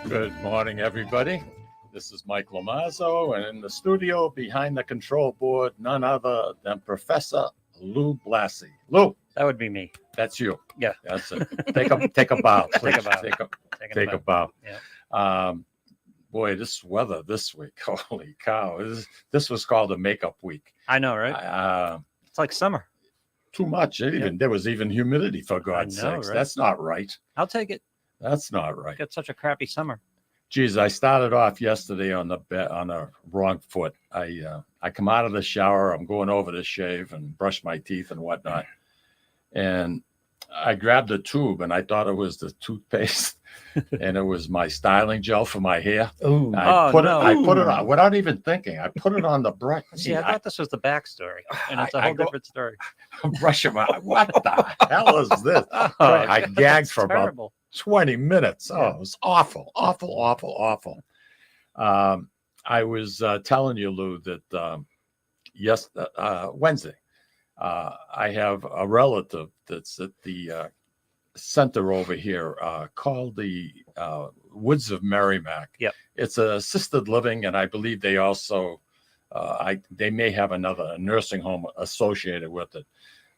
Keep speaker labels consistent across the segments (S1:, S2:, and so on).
S1: Good morning, everybody. This is Mike Lamazzo, and in the studio behind the control board, none other than Professor Lou Blassie. Lou,
S2: That would be me.
S1: that's you.
S2: Yeah.
S1: That's it. Take a bow. Please.
S2: Take a bow.
S1: Take a bow.
S2: Yeah.
S1: Boy, this weather this week, holy cow. This was called a makeup week.
S2: I know, right? It's like summer.
S1: Too much. There was even humidity, for God's sakes.
S2: right?
S1: That's not right.
S2: I'll take it.
S1: That's not right.
S2: Got such a crappy summer.
S1: Geez, I started off yesterday on the wrong foot. I come out of the shower. I'm going over to shave and brush my teeth and whatnot, and I grabbed a tube and I thought it was the toothpaste, and it was my styling gel for my hair.
S2: Ooh.
S1: I put it on without even thinking. I put it on the brush.
S2: See, I thought this was the backstory, and it's a whole different story.
S1: I'm brushing my. What the hell is this? I gagged for
S2: terrible.
S1: about 20 minutes. Oh, it was awful. I was telling you, Lou, that Wednesday, I have a relative that's at the center over here called the Woods of Merrimack.
S2: Yep.
S1: It's a assisted living, and I believe they also, they may have another nursing home associated with it.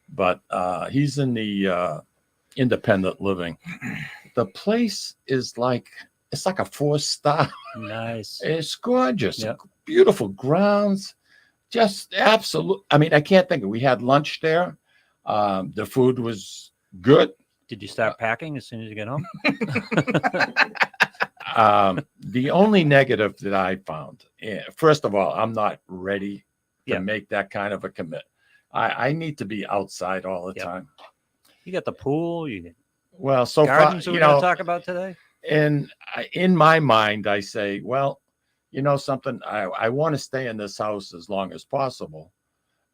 S1: But he's in the independent living. The place is it's like a 4-star.
S2: Nice.
S1: It's gorgeous.
S2: Yep.
S1: Beautiful grounds. Just absolute. I mean, I can't think of. We had lunch there. The food was good.
S2: Did you start packing as soon as you get home?
S1: The only negative that I found, first of all, I'm not ready to make that kind of a commit. I need to be outside all the time.
S2: You got the pool.
S1: Well, so
S2: gardens
S1: far,
S2: we're going to talk about today.
S1: And in my mind, I say, well, you know something, I want to stay in this house as long as possible,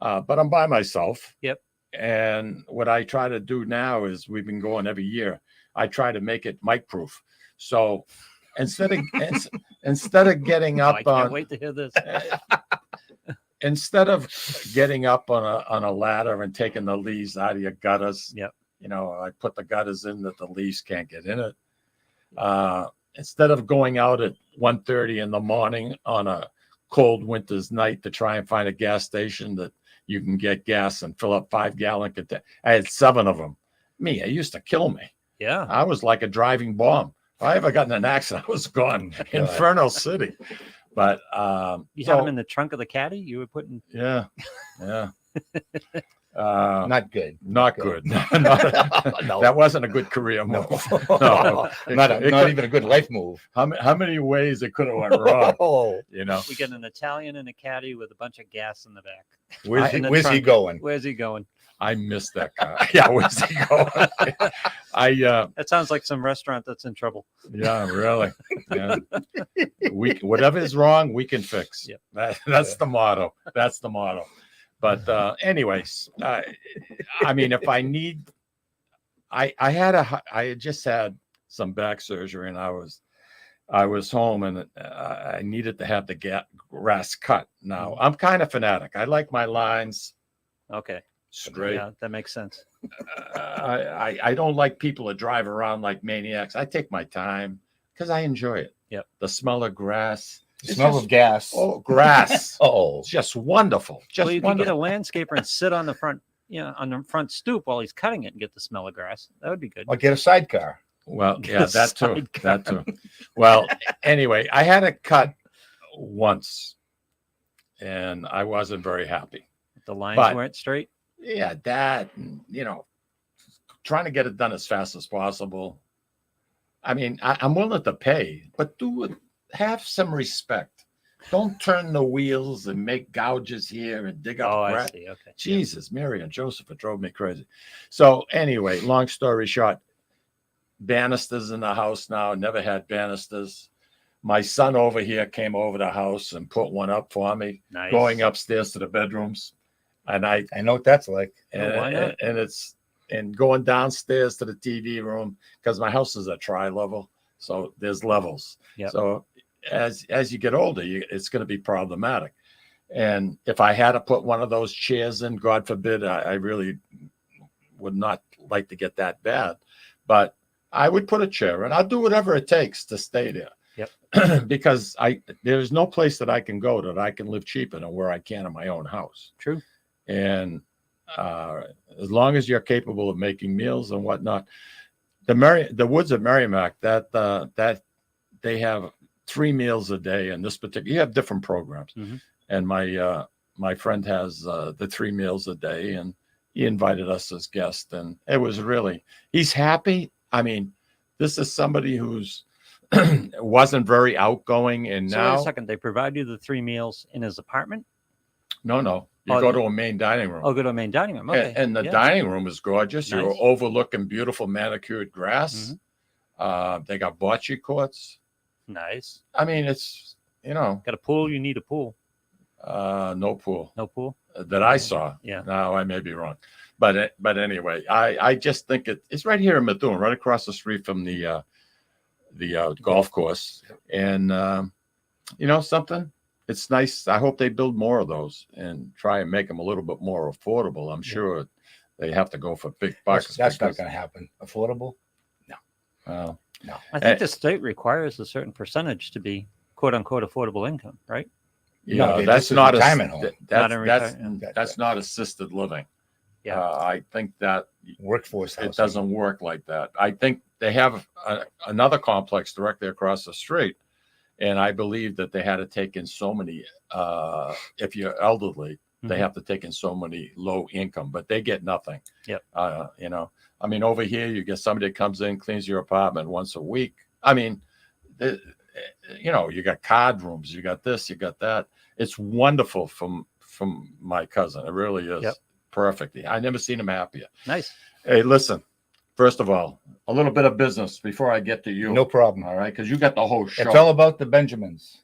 S1: but I'm by myself.
S2: Yep.
S1: And what I try to do now is, we've been going every year, I try to make it mic proof. So instead of getting up
S2: I can't wait to hear this.
S1: Instead of getting up on a ladder and taking the leaves out of your gutters, I put the gutters in that the leaves can't get in it. Instead of going out at 1:30 in the morning on a cold winter's night to try and find a gas station that you can get gas and fill up 5-gallon container. I had 7 of them. It used to kill me.
S2: Yeah.
S1: I was like a driving bomb. If I ever got in an accident, I was gone. Inferno City. But
S2: you had them in the trunk of the caddy? You were putting.
S1: Yeah.
S3: Not good.
S1: Not good. No. That wasn't a good career move. No.
S3: Not even a good life move.
S1: How many ways it could have went wrong?
S2: We get an Italian in a caddy with a bunch of gas in the back.
S3: Where's he going?
S2: Where's he going?
S1: I missed that guy. Yeah, where's he going?
S2: That sounds like some restaurant that's in trouble.
S1: Yeah, really. Yeah. Whatever is wrong, we can fix.
S2: Yep.
S1: That's the motto. That's the motto. But anyways, I mean, if I need, I had just had some back surgery, and I was home, and I needed to have the grass cut. Now I'm kind of fanatic. I like my lines.
S2: Okay.
S1: Straight.
S2: Yeah, that makes sense.
S1: I don't like people that drive around like maniacs. I take my time because I enjoy it.
S2: Yep.
S1: The smell of grass.
S3: The smell of gas.
S1: Oh, grass.
S3: Oh,
S1: it's just wonderful.
S2: Well, you can get a landscaper and sit on the front, on the front stoop while he's cutting it and get the smell of grass. That would be good.
S3: Or get a sidecar.
S1: Well, yeah, that too. Well, anyway, I had it cut once, and I wasn't very happy.
S2: The lines weren't straight.
S1: Yeah, that, trying to get it done as fast as possible. I mean, I'm willing to pay, but have some respect. Don't turn the wheels and make gouges here and dig up.
S2: I see. Okay.
S1: Jesus, Mary and Joseph, it drove me crazy. So anyway, long story short, banisters in the house now. Never had banisters. My son over here came over the house and put one up for me.
S2: Nice.
S1: Going upstairs to the bedrooms. And I
S3: know what that's like.
S2: Why not?
S1: And going downstairs to the TV room, because my house is a tri-level, so there's levels.
S2: Yep.
S1: So as you get older, it's going to be problematic. And if I had to put one of those chairs in, God forbid, I really would not like to get that bad. But I would put a chair in. I'll do whatever it takes to stay there.
S2: Yep.
S1: Because there's no place that I can go that I can live cheaper than where I can in my own house.
S2: True.
S1: And as long as you're capable of making meals and whatnot, the woods at Merrimack, that they have 3 meals a day. And this particular, you have different programs.
S2: Mm-hmm.
S1: And my friend has the 3 meals a day, and he invited us as guests, and it was really, he's happy. I mean, this is somebody who's wasn't very outgoing, and
S2: So
S1: now
S2: wait a second, they provide you the 3 meals in his apartment?
S1: no, you
S2: Oh,
S1: go to a main dining room.
S2: Oh, go to a main dining room. Okay.
S1: And the
S2: yeah.
S1: dining room is gorgeous. You're
S2: Nice.
S1: overlooking beautiful manicured grass. They got bocce courts.
S2: Nice.
S1: I mean, it's,
S2: Got a pool? You need a pool.
S1: no pool
S2: No pool?
S1: that I saw.
S2: Yeah.
S1: Now I may be wrong, but anyway, I just think it's right here in Methuen, right across the street from the golf course, and something. It's nice. I hope they build more of those and try and make them a little bit more affordable. I'm sure they have to go for big bucks.
S3: That's not going to happen. Affordable?
S1: No.
S3: No.
S2: I think the state requires a certain percentage to be quote unquote affordable income, right?
S3: No,
S1: that's
S3: this is
S1: not
S3: retirement home.
S1: That's not assisted living.
S2: Yeah.
S1: I think that
S3: Workforce housing.
S1: it doesn't work like that. I think they have another complex directly across the street, and I believe that they had to take in so many. If you're elderly, they have to take in so many low income, but they get nothing.
S2: Yep.
S1: I mean, over here you get somebody that comes in, cleans your apartment once a week. I mean, you got card rooms, you got this, you got that. It's wonderful from my cousin. It really is.
S2: Yep.
S1: Perfect. I never seen him happier.
S2: Nice.
S1: Hey, listen, first of all, a little bit of business before I get to you.
S3: No problem.
S1: All right, because you got the whole show.
S3: It's all about the Benjamins.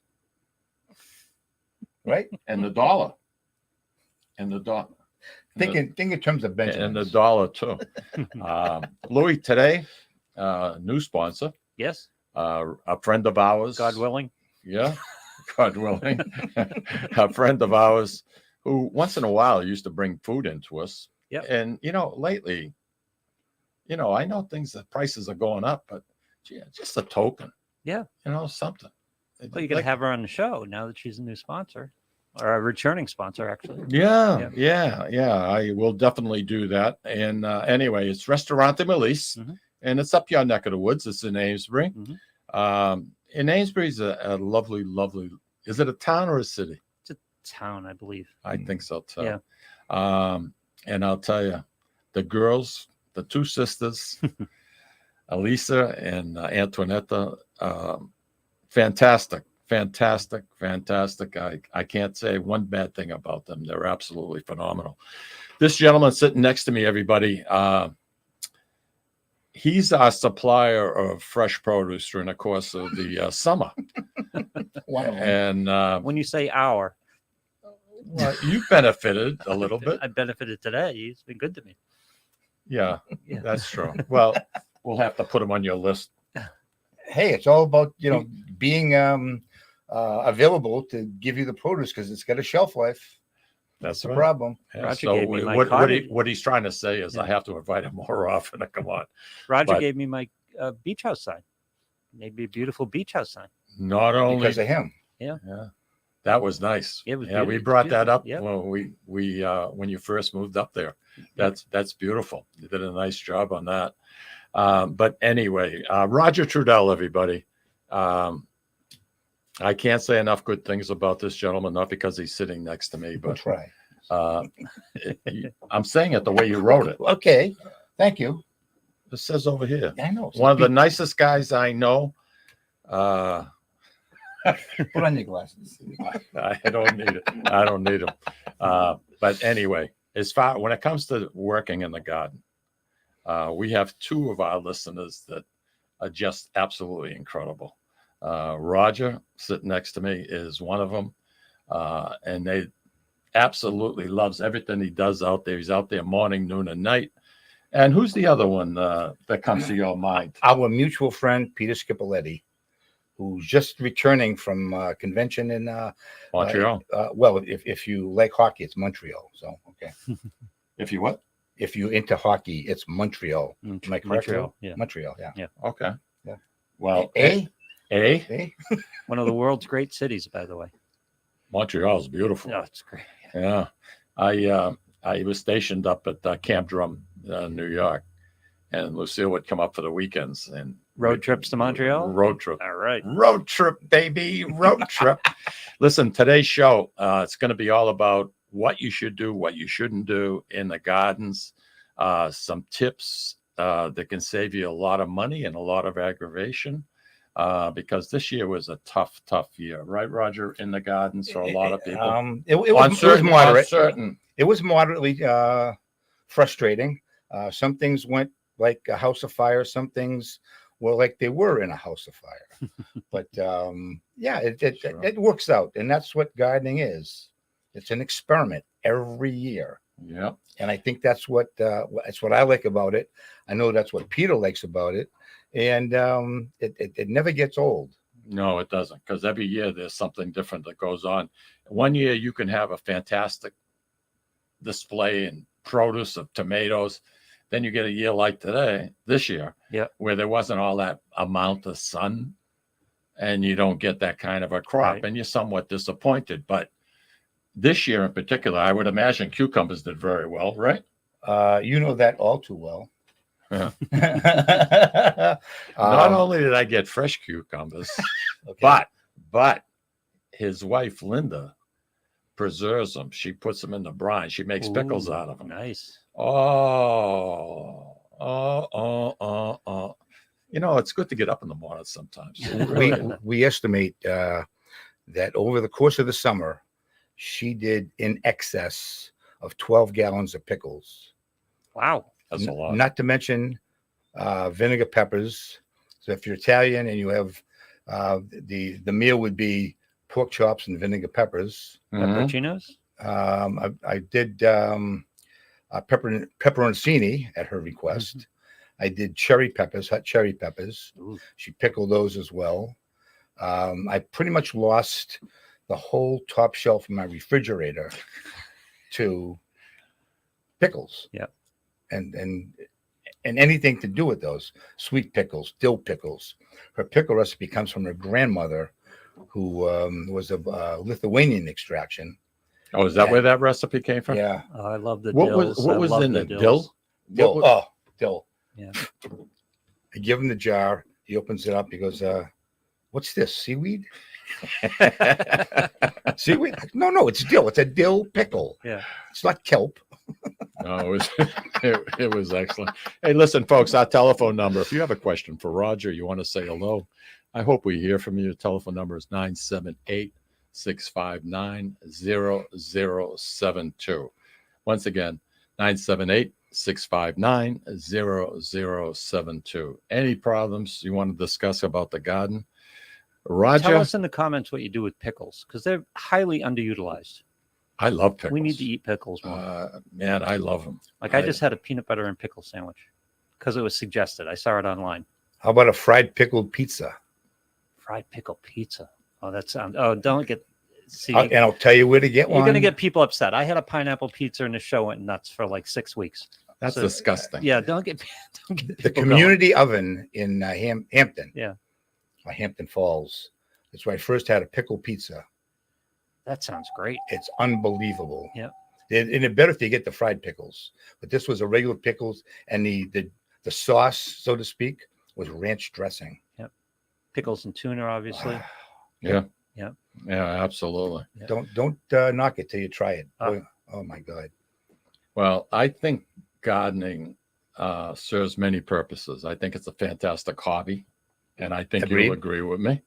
S3: Right?
S1: And the dollar. And the dollar.
S3: Think in terms of Benjamins.
S1: And the dollar too. Louis, today, new sponsor,
S2: Yes.
S1: a friend of ours.
S2: God willing.
S1: Yeah, God willing. A friend of ours who once in a while used to bring food into us.
S2: Yep.
S1: And, lately, I know the prices are going up, but just a token.
S2: Yeah.
S1: Something.
S2: Well, you can have her on the show now that she's a new sponsor or a returning sponsor, actually.
S1: Yeah. I will definitely do that. And anyway, it's Restaurante Melisse, and it's up your neck of the woods. It's in Amesbury. And Amesbury's a lovely, lovely. Is it a town or a city?
S2: It's a town, I believe.
S1: I think so too.
S2: Yeah.
S1: And I'll tell you, the girls, the 2 sisters, Elisa and Antoinetta, fantastic. I can't say one bad thing about them. They're absolutely phenomenal. This gentleman sitting next to me, everybody, he's our supplier of fresh produce during the course of the summer.
S3: Wow.
S1: And
S2: When you say our,
S1: well, you benefited a little bit.
S2: I benefited today. He's been good to me.
S1: Yeah, that's true. Well, we'll have to put him on your list.
S3: Hey, it's all about being available to give you the produce because it's got a shelf life.
S1: That's
S3: the
S1: right.
S3: problem.
S1: Yeah,
S2: Roger
S1: so
S2: gave me my
S1: what
S2: cottage.
S1: he's trying to say is I have to invite him more often. Come on.
S2: Roger
S1: But-
S2: gave me my beach house sign. Maybe a beautiful beach house sign.
S1: Not only
S3: Because of him.
S1: yeah, that was nice.
S2: It was
S1: yeah, we
S2: beautiful.
S1: brought that up
S2: Yep.
S1: when we when you first moved up there. That's beautiful. You did a nice job on that. But anyway, Roger Trudell, everybody. I can't say enough good things about this gentleman, not because he's sitting next to me,
S3: We'll
S1: but
S3: try.
S1: I'm saying it the way you wrote it.
S3: Okay. Thank you.
S1: It says over here.
S3: I know.
S1: One of the nicest guys I know.
S3: Put on your glasses.
S1: I don't need it. I don't need them. But anyway, when it comes to working in the garden, we have 2 of our listeners that are just absolutely incredible. Roger, sitting next to me, is one of them, and they absolutely loves everything he does out there. He's out there morning, noon, and night. And who's the other one that comes to your mind?
S3: Our mutual friend, Peter Scipoletti, who's just returning from convention in
S1: Montreal.
S3: Well, if you like hockey, it's Montreal. So, okay.
S1: If you what?
S3: If you're into hockey, it's Montreal. Am I correct?
S2: Montreal. Yeah.
S3: Montreal, yeah.
S1: Okay.
S3: Yeah.
S1: Well,
S3: A?
S1: Eh?
S3: Eh?
S2: One of the world's great cities, by the way.
S1: Montreal's beautiful.
S2: Oh, it's great.
S1: Yeah. I was stationed up at Camp Drum, New York, and Lucille would come up for the weekends and
S2: Road trips to Montreal?
S1: Road trip.
S2: All right.
S1: Road trip, baby. Road trip. Listen, today's show, it's going to be all about what you should do, what you shouldn't do in the gardens, some tips that can save you a lot of money and a lot of aggravation. Because this year was a tough year, right, Roger, in the gardens for a lot of people.
S3: It was moderate.
S1: Certain.
S3: It was moderately frustrating. Some things went like a house of fire. Some things were like they were in a house of fire. But yeah, it works out, and that's what gardening is. It's an experiment every year.
S1: Yeah,
S3: and I think that's what I like about it. I know that's what Peter likes about it, and it never gets old.
S1: No, it doesn't, because every year there's something different that goes on. One year you can have a fantastic display and produce of tomatoes. Then you get a year like this year, where there wasn't all that amount of sun, and you don't get that kind of a crop, and you're somewhat disappointed. But this year in particular, I would imagine cucumbers did very well, right?
S3: You know that all too well.
S1: Yeah. Not only did I get fresh cucumbers,
S3: okay.
S1: but his wife Linda preserves them. She puts them in the brine. She makes pickles out of them.
S2: Nice.
S1: Oh. You know, it's good to get up in the morning sometimes.
S3: we estimate that over the course of the summer, she did in excess of 12 gallons of pickles.
S2: Wow.
S1: That's a lot.
S3: Not to mention vinegar peppers. So if you're Italian and you have the meal would be pork chops and vinegar peppers.
S2: Pepperoncinos?
S3: I did pepperoncini at her request. I did cherry peppers, hot cherry peppers.
S2: Ooh.
S3: She pickled those as well. I pretty much lost the whole top shelf of my refrigerator to pickles.
S2: Yeah.
S3: And anything to do with those sweet pickles, dill pickles. Her pickle recipe comes from her grandmother, who was of Lithuanian extraction.
S1: Oh, is that where that recipe came from?
S3: Yeah.
S2: Oh, I love the
S1: What
S2: dills.
S1: was in the dill?
S3: Dill. Dill.
S2: Yeah.
S3: I give him the jar. He opens it up. He goes, "What's this? Seaweed?" Seaweed? No, it's dill. It's a dill pickle.
S2: Yeah.
S3: It's not kelp.
S1: No, it was excellent. Hey, listen, folks, our telephone number, if you have a question for Roger, you want to say hello, I hope we hear from you. The telephone number is 978-659-0072. Once again, 978-659-0072. Any problems you want to discuss about the garden? Roger?
S2: Tell us in the comments what you do with pickles, because they're highly underutilized.
S1: I love pickles.
S2: We need to eat pickles more.
S1: Man, I love them.
S2: Like I just had a peanut butter and pickle sandwich because it was suggested. I saw it online.
S3: How about a fried pickled pizza?
S2: Fried pickle pizza. Oh, that sounds. Oh, don't get. See,
S3: And I'll tell you where to get one.
S2: you're gonna get people upset. I had a pineapple pizza and the show went nuts for like 6 weeks.
S1: That's disgusting.
S2: Yeah, don't get
S3: the community oven in Hampton.
S2: Yeah,
S3: or Hampton Falls. That's where I first had a pickle pizza.
S2: that sounds great.
S3: It's unbelievable.
S2: Yeah.
S3: And it's better if you get the fried pickles. But this was a regular pickles, and the sauce, so to speak, was ranch dressing.
S2: Yep. Pickles and tuna, obviously.
S1: Yeah.
S2: Yeah.
S1: Yeah, absolutely.
S2: Yeah.
S3: Don't knock it till you try it. Oh my God.
S1: Well, I think gardening serves many purposes. I think it's a fantastic hobby, and I think
S3: Agreed.
S1: you'll agree with me.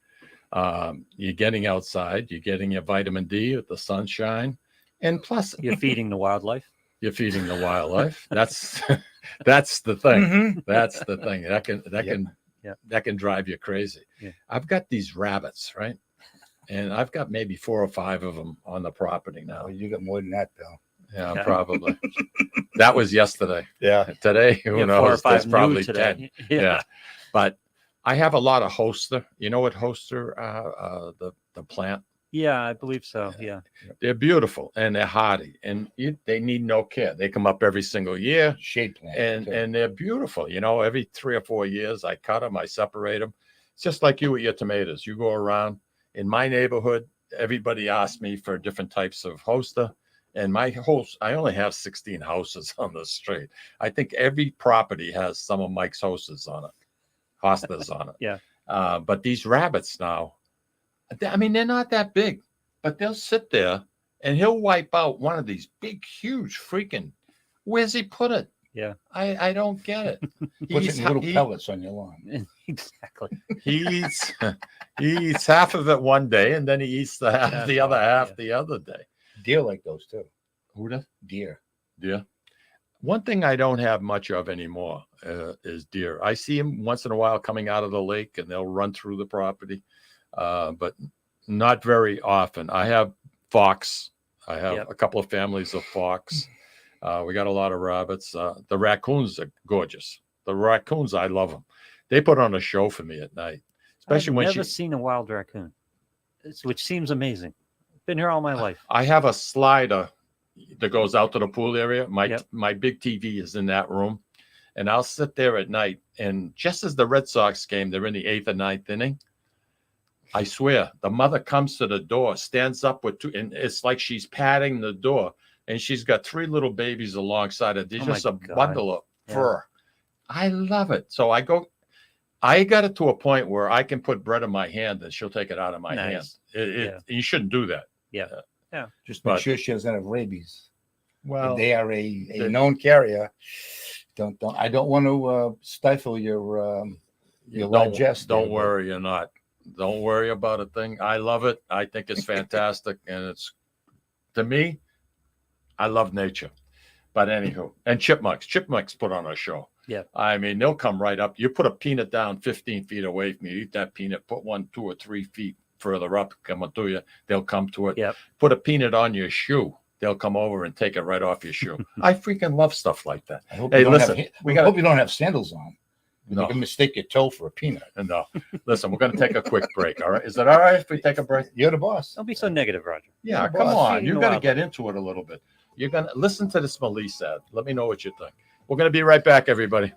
S1: You're getting outside, you're getting your vitamin D with the sunshine, and plus
S2: You're feeding the wildlife.
S1: you're feeding the wildlife. That's the thing.
S3: Mhm.
S1: That's the thing. That can drive you crazy.
S2: Yeah.
S1: I've got these rabbits, right? And I've got maybe 4 or 5 of them on the property now.
S3: Oh, you got more than that, Bill.
S1: Yeah,
S2: Yeah.
S1: probably. That was yesterday.
S3: Yeah.
S1: Today, who
S2: You have
S1: knows?
S2: 4 or 5
S1: There's
S2: new
S1: probably
S2: today.
S1: 10. Yeah. But I have a lot of hoster. You know what hoster, the plant?
S2: Yeah, I believe so. Yeah.
S1: They're beautiful and they're hardy, and they need no care. They come up every single year,
S3: Shade plant. too.
S1: and they're beautiful. You know, every 3 or 4 years, I cut them, I separate them, It's just like you with your tomatoes. You go around in my neighborhood, everybody asks me for different types of hosta. And I only have 16 houses on the street. I think every property has some of Mike's hostas on it, hostas on it.
S2: Yeah.
S1: But these rabbits now, I mean, they're not that big, but they'll sit there and he'll wipe out one of these big, huge freaking. Where's he put it?
S2: Yeah.
S1: I don't get it.
S3: Puts it in little pellets on your lawn.
S2: Exactly.
S1: He eats half of it one day, and then he eats the other half the other day.
S3: Deer like those too.
S1: Who does?
S3: Deer.
S1: Deer. One thing I don't have much of anymore is deer. I see them once in a while coming out of the lake, and they'll run through the property, but not very often. I have fox. I have a couple of families of fox. We got a lot of rabbits. The raccoons are gorgeous. The raccoons, I love them. They put on a show for me at night, especially
S2: I've
S1: when
S2: never seen a wild raccoon, which seems amazing. Been here all my life.
S1: I have a slider that goes out to the pool area. My big TV is in that room, and I'll sit there at night. And just as the Red Sox game, they're in the 8th or 9th inning. I swear, the mother comes to the door, stands up with two, and it's like she's patting the door. And she's got 3 little babies alongside it. They're just a bundle of fur. I love it. So I got it to a point where I can put bread in my hand and she'll take it out of my hand. You shouldn't do that.
S2: Yeah.
S3: Just make sure she doesn't have rabies.
S1: Well,
S3: they are a known carrier. I don't want to stifle your digest.
S1: Don't worry, you're not. Don't worry about a thing. I love it. I think it's fantastic, and it's, to me, I love nature. But anywho, and chipmunks put on a show.
S2: Yeah.
S1: I mean, they'll come right up. You put a peanut down 15 feet away from you, eat that peanut, put one 2 or 3 feet further up, come to you, they'll come to it.
S2: Yep.
S1: Put a peanut on your shoe, they'll come over and take it right off your shoe. I freaking love stuff like that. Hey, listen,
S3: I hope you don't have sandals on.
S1: No.
S3: You can mistake your toe for a peanut.
S1: No. Listen, we're going to take a quick break, all right? Is it all right if we take a break?
S3: You're the boss.
S2: Don't be so negative, Roger.
S1: Yeah, come on. You've got to get into it a little bit. You're going to listen to this Melise ad. Let me know what you think. We're going to be right back, everybody.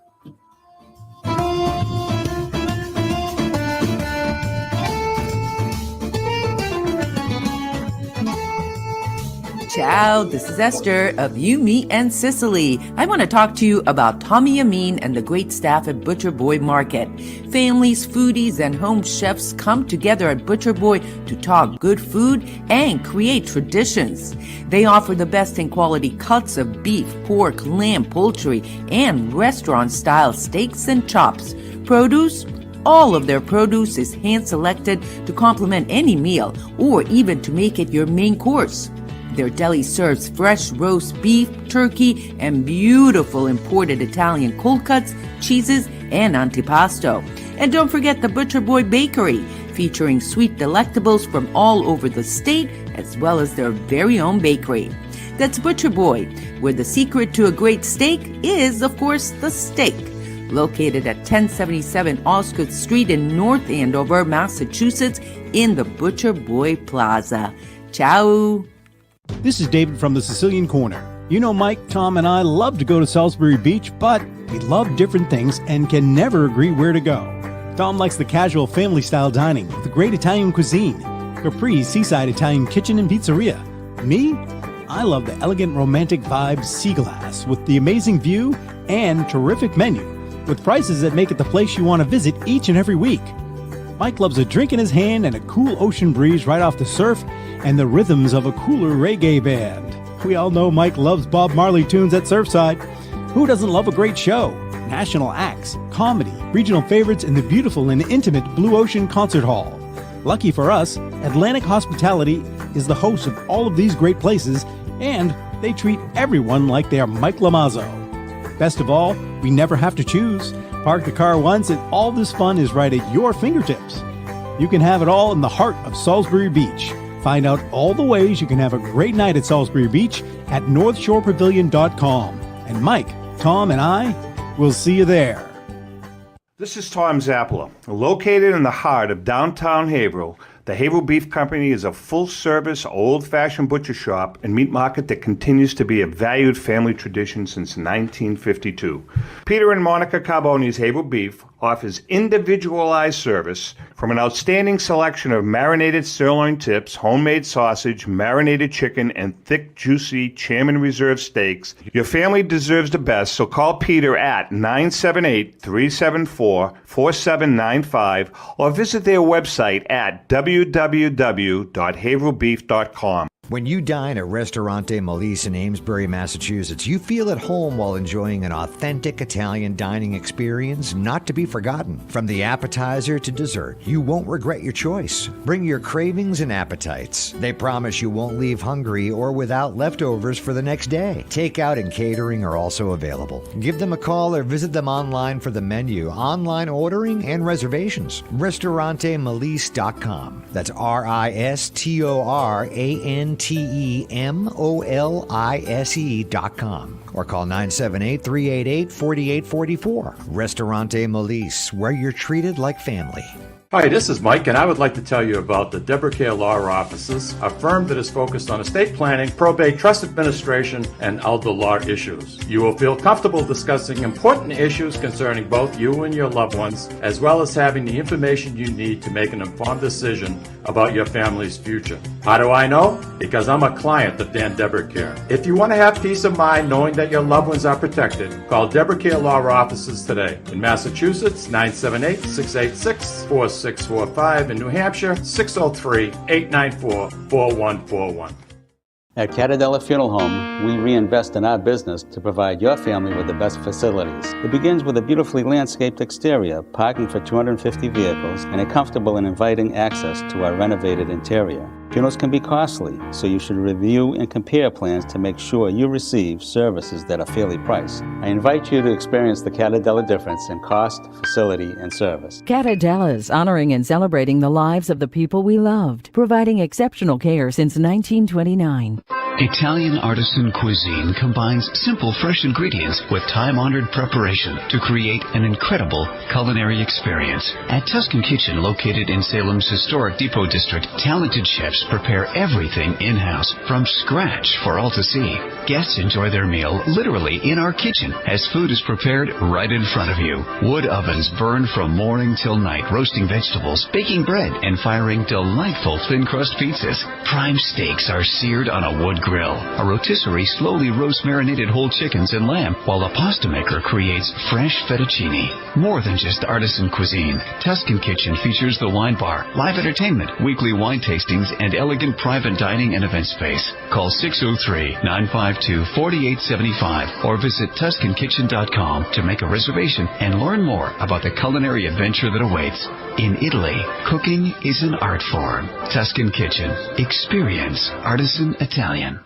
S4: Ciao, this is Esther of You, Me, and Sicily. I want to talk to you about Tommy Amin and the great staff at Butcher Boy Market. Families, foodies, and home chefs come together at Butcher Boy to talk good food and create traditions. They offer the best in quality cuts of beef, pork, lamb, poultry, and restaurant-style steaks and chops. Produce? All of their produce is hand-selected to complement any meal or even to make it your main course. Their deli serves fresh roast beef, turkey, and beautiful imported Italian cold cuts, cheeses, and antipasto. And don't forget the Butcher Boy Bakery, featuring sweet delectables from all over the state, as well as their very own bakery. That's Butcher Boy, where the secret to a great steak is, of course, the steak. Located at 1077 Osgood Street in North Andover, Massachusetts, in the Butcher Boy Plaza. Ciao!
S5: This is David from the Sicilian Corner. You know, Mike, Tom, and I love to go to Salisbury Beach, but we love different things and can never agree where to go. Tom likes the casual family-style dining with the great Italian cuisine, Capri's seaside Italian kitchen and pizzeria. Me? I love the elegant romantic vibes Sea Glass with the amazing view and terrific menu, with prices that make it the place you want to visit each and every week. Mike loves a drink in his hand and a cool ocean breeze right off the surf and the rhythms of a cooler reggae band. We all know Mike loves Bob Marley tunes at Surfside. Who doesn't love a great show? National acts, comedy, regional favorites in the beautiful and intimate Blue Ocean Concert Hall. Lucky for us, Atlantic Hospitality is the host of all of these great places, and they treat everyone like they are Mike Lamazzo. Best of all, we never have to choose. Park the car once and all this fun is right at your fingertips. You can have it all in the heart of Salisbury Beach. Find out all the ways you can have a great night at Salisbury Beach at NorthshorePavilion.com. And Mike, Tom, and I will see you there.
S6: This is Tom Zappola. Located in the heart of downtown Haverhill, the Haverhill Beef Company is a full-service, old-fashioned butcher shop and meat market that continues to be a valued family tradition since 1952. Peter and Monica Carboni's Haverhill Beef offers individualized service from an outstanding selection of marinated sirloin tips, homemade sausage, marinated chicken, and thick, juicy Chairman Reserve steaks. Your family deserves the best, so call Peter at 978-374-4795 or visit their website at www.haverbeef.com.
S7: When you dine at Ristorante Melisse in Amesbury, Massachusetts, you feel at home while enjoying an authentic Italian dining experience not to be forgotten. From the appetizer to dessert, you won't regret your choice. Bring your cravings and appetites. They promise you won't leave hungry or without leftovers for the next day. Takeout and catering are also available. Give them a call or visit them online for the menu, online ordering, and reservations. RistoranteMelisse.com. That's RistoranteMolise.com or call 978-388-4844. Ristorante Melisse, where you're treated like family.
S1: Hi, this is Mike, and I would like to tell you about the Deborah Care Law Offices, a firm that is focused on estate planning, probate, trust administration, and elder law issues. You will feel comfortable discussing important issues concerning both you and your loved ones, as well as having the information you need to make an informed decision about your family's future. How do I know? Because I'm a client of Dan Deborah Care. If you want to have peace of mind knowing that your loved ones are protected, call Deborah Care Law Offices today. In Massachusetts, 978-686-4645. In New Hampshire, 603-894-4141.
S8: At Catadella Funeral Home, we reinvest in our business to provide your family with the best facilities. It begins with a beautifully landscaped exterior, parking for 250 vehicles, and a comfortable and inviting access to our renovated interior. Funerals can be costly, so you should review and compare plans to make sure you receive services that are fairly priced. I invite you to experience the Catadella difference in cost, facility, and service.
S4: Catadella's honoring and celebrating the lives of the people we loved, providing exceptional care since 1929.
S9: Italian artisan cuisine combines simple, fresh ingredients with time-honored preparation to create an incredible culinary experience. At Tuscan Kitchen, located in Salem's historic Depot District, talented chefs prepare everything in-house from scratch for all to see. Guests enjoy their meal literally in our kitchen as food is prepared right in front of you. Wood ovens burn from morning till night, roasting vegetables, baking bread, and firing delightful thin-crust pizzas. Prime steaks are seared on a wood grill. A rotisserie slowly roasts marinated whole chickens and lamb, while a pasta maker creates fresh fettuccine. More than just artisan cuisine, Tuscan Kitchen features the wine bar, live entertainment, weekly wine tastings, and elegant private dining and event space. Call 603-952-4875 or visit TuscanKitchen.com to make a reservation and learn more about the culinary adventure that awaits. In Italy, cooking is an art form. Tuscan Kitchen. Experience artisan Italian.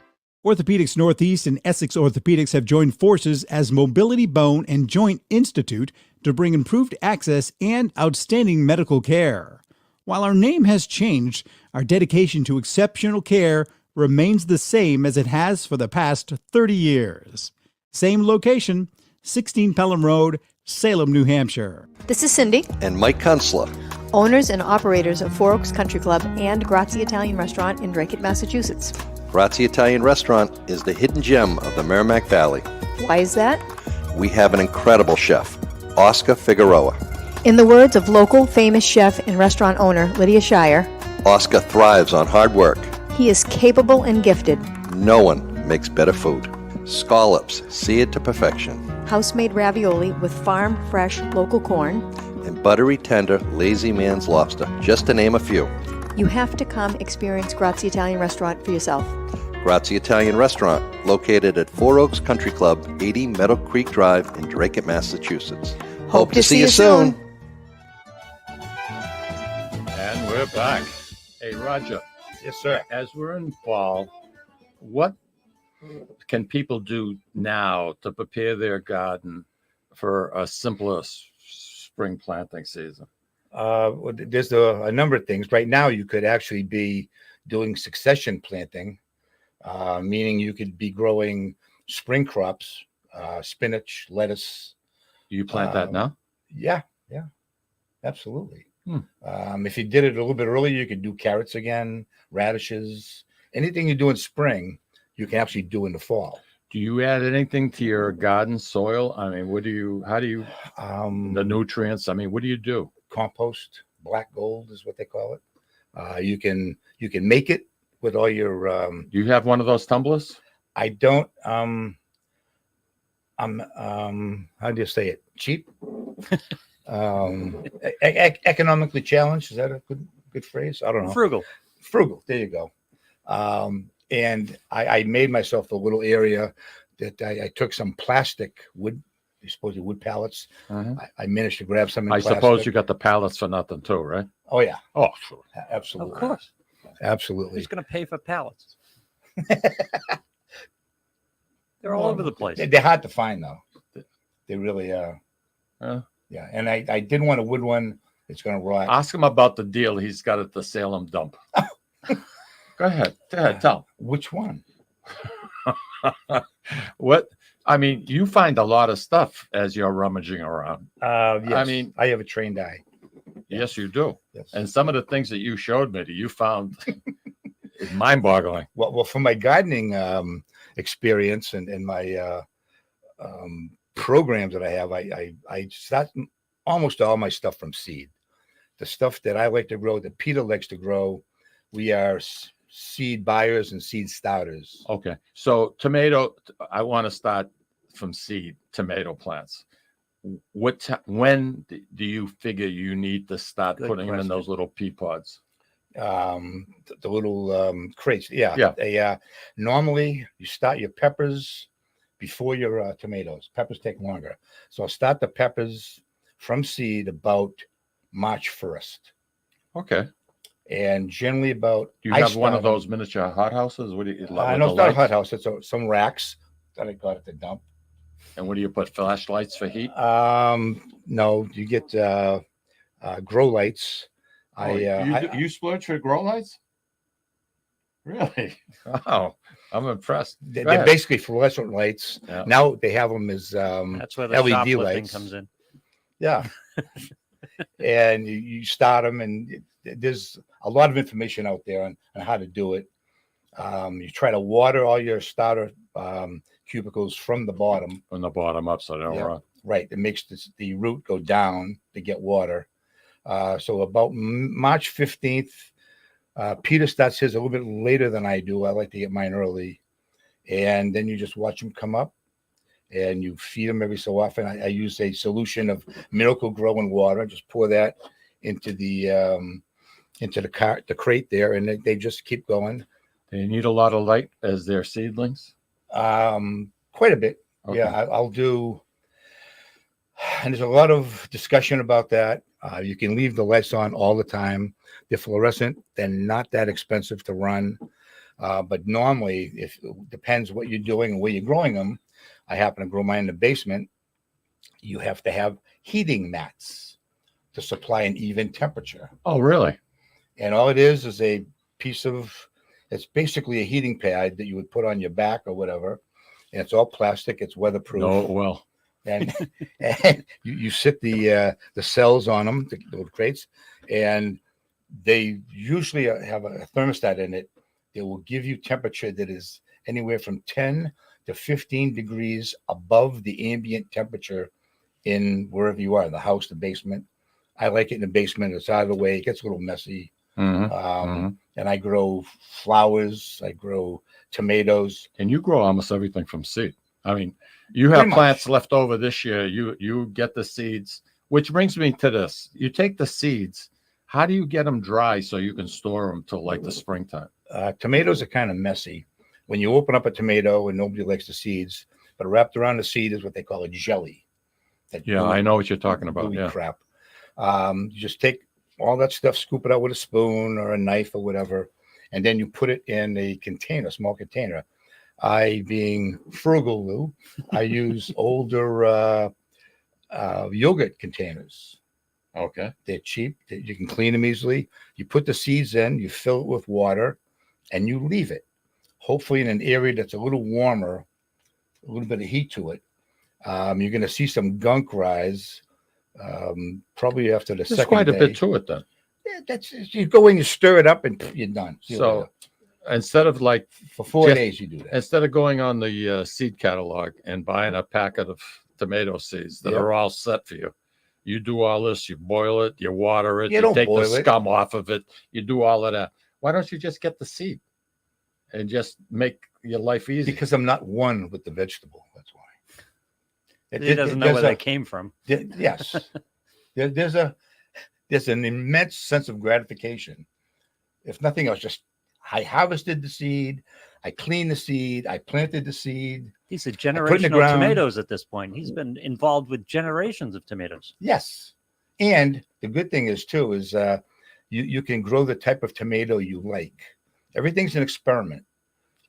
S5: Orthopedics Northeast and Essex Orthopedics have joined forces as Mobility Bone and Joint Institute to bring improved access and outstanding medical care. While our name has changed, our dedication to exceptional care remains the same as it has for the past 30 years. Same location, 16 Pelham Road, Salem, New Hampshire.
S10: This is Cindy.
S11: And Mike Kunstler.
S10: Owners and operators of Four Oaks Country Club and Grazie Italian Restaurant in Drake, Massachusetts.
S11: Grazie Italian Restaurant is the hidden gem of the Merrimack Valley.
S10: Why is that?
S11: We have an incredible chef, Oscar Figueroa.
S10: In the words of local famous chef and restaurant owner Lydia Shire,
S11: Oscar thrives on hard work.
S10: He is capable and gifted.
S11: No one makes better food. Scallops, seared to perfection.
S10: House-made ravioli with farm-fresh local corn.
S11: And buttery tender, lazy man's lobster, just to name a few.
S10: You have to come experience Grazie Italian Restaurant for yourself.
S11: Grazie Italian Restaurant, located at Four Oaks Country Club, 80 Meadow Creek Drive in Drake, Massachusetts. Hope to see you soon.
S1: And we're back. Hey, Roger.
S3: Yes, sir.
S1: As we're in fall, what can people do now to prepare their garden for a simpler spring planting season?
S3: There's a number of things. Right now, you could actually be doing succession planting, meaning you could be growing spring crops, spinach, lettuce.
S1: You plant that now?
S3: Yeah, absolutely. If you did it a little bit earlier, you could do carrots again, radishes. Anything you do in spring, you can actually do in the fall.
S1: Do you add anything to your garden soil? I mean, how do you, the nutrients? I mean, what do you do?
S3: Compost, black gold is what they call it. You can make it with all your.
S1: You have one of those tumblers?
S3: I don't. I'm. How do you say it? Cheap. Economically challenged. Is that a good phrase? I don't know. Frugal. There you go. And I made myself a little area that I took some plastic wood, supposedly wood pallets. I managed to grab some in plastic.
S1: Suppose you got the pallets for nothing too, right?
S3: Oh, yeah.
S1: Oh, sure.
S3: Absolutely.
S2: Of course.
S3: Absolutely.
S2: Who's going to pay for pallets? They're all over the place.
S3: They're hard to find, though. They really are. Yeah. And I didn't want a wood one. It's going to rot.
S1: Ask him about the deal he's got at the Salem dump. Go ahead. Tell.
S3: Which one?
S1: What? I mean, you find a lot of stuff as you're rummaging around.
S3: Yes.
S1: I mean,
S3: I have a trained eye.
S1: Yes, you do.
S3: Yes.
S1: And some of the things that you showed me that you found is mind-boggling.
S3: Well, from my gardening experience and my programs that I have, I start almost all my stuff from seed. The stuff that I like to grow, that Peter likes to grow, we are seed buyers and seed starters.
S1: Okay. So tomato, I want to start from seed tomato plants. When do you figure you need to start putting them in those little pea pods?
S3: The little crates. Yeah. Normally you start your peppers before your tomatoes. Peppers take longer. So I'll start the peppers from seed about March 1st.
S1: Okay.
S3: And generally about.
S1: Do you have one of those miniature hothouses? What do you?
S3: No, it's not a hothouse. It's some racks that I got at the dump.
S1: And what do you put? Flashlights for heat?
S3: No, you get grow lights.
S1: You splurge for grow lights? Really? Wow, I'm impressed.
S3: They're basically fluorescent lights.
S1: Yeah.
S3: Now they have them as
S2: that's where the
S3: LED
S2: shoplifting
S3: lights
S2: comes in.
S3: Yeah. And you start them, and there's a lot of information out there on how to do it. You try to water all your starter cubicles from the bottom.
S1: From the bottom up, so they don't rot.
S3: Right. It makes the root go down to get water. So about March 15th, Peter starts his a little bit later than I do. I like to get mine early. And then you just watch them come up, and you feed them every so often. I use a solution of Miracle-Gro and water. Just pour that into the crate there, and they just keep going.
S1: They need a lot of light as they're seedlings?
S3: Quite a bit. Okay. Yeah, I'll do. And there's a lot of discussion about that. You can leave the lights on all the time. They're fluorescent. They're not that expensive to run. But normally, if it depends what you're doing and where you're growing them. I happen to grow mine in the basement. You have to have heating mats to supply an even temperature.
S1: Oh, really?
S3: And all it is a piece of, it's basically a heating pad that you would put on your back or whatever. And it's all plastic. It's weatherproof.
S1: Oh, well.
S3: And you sit the cells on them, the little crates, and they usually have a thermostat in it. They will give you temperature that is anywhere from 10 to 15 degrees above the ambient temperature in wherever you are, the house, the basement. I like it in the basement. It's out of the way. It gets a little messy. And I grow flowers. I grow tomatoes.
S1: And you grow almost everything from seed. I mean, you have plants left over this year. You get the seeds, which brings me to this. You take the seeds. How do you get them dry so you can store them till like the springtime?
S3: Tomatoes are kind of messy. When you open up a tomato, and nobody likes the seeds, but wrapped around the seed is what they call a jelly.
S1: I know what you're talking about. Yeah.
S3: Crap. You just take all that stuff, scoop it out with a spoon or a knife or whatever, and then you put it in a container, small container. I, being frugal, Lou, I use older yogurt containers.
S1: Okay.
S3: They're cheap. You can clean them easily. You put the seeds in, you fill it with water, and you leave it. Hopefully in an area that's a little warmer, a little bit of heat to it. You're going to see some gunk rise probably after the second day.
S1: There's quite a bit to it then.
S3: Yeah, you go in, you stir it up, and you're done.
S1: instead of like
S3: For 4
S1: just-
S3: days, you do that.
S1: instead of going on the seed catalog and buying a packet of tomato seeds that
S3: Yep.
S1: are all set for you. You do all this, you boil it, you water it,
S3: You
S1: you
S3: don't
S1: take the
S3: boil it.
S1: scum off of it, you do all of that. Why don't you just get the seed and just make your life easy?
S3: Because I'm not one with the vegetable. That's why.
S2: He doesn't know where they came from.
S3: Yes. There's an immense sense of gratification. If nothing else, just I harvested the seed, I cleaned the seed, I planted the seed.
S2: He's a
S3: put in the
S2: generational
S3: ground.
S2: tomatoes at this point. He's been involved with generations of tomatoes.
S3: Yes. And the good thing is too, is you can grow the type of tomato you like. Everything's an experiment.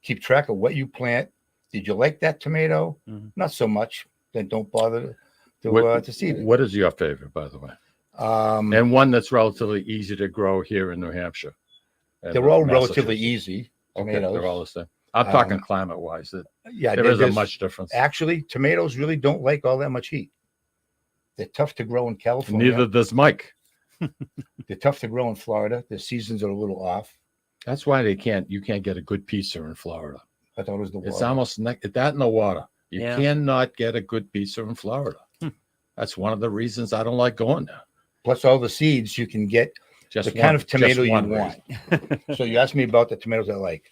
S3: Keep track of what you plant. Did you like that tomato? Not so much. Then don't bother to seed it.
S1: What is your favorite, by the way? And one that's relatively easy to grow here in New Hampshire. and
S3: They're all
S1: Massachusetts.
S3: relatively easy
S1: Okay,
S3: tomatoes.
S1: they're all the same. I'm talking climate-wise.
S3: Yeah,
S1: there isn't
S3: there's-
S1: much difference.
S3: Actually, tomatoes really don't like all that much heat. They're tough to grow in California.
S1: Neither does Mike.
S3: They're tough to grow in Florida. The seasons are a little off.
S1: That's why you can't get a good pizza in Florida.
S3: I thought it was the water.
S1: It's almost that in the water. You
S2: Yeah.
S1: cannot get a good pizza in Florida. That's one of the reasons I don't like going there.
S3: Plus all the seeds you can get
S1: Just
S3: the kind of
S1: just
S3: tomato you
S1: one
S3: want.
S1: reason.
S3: So you asked me about the tomatoes I like.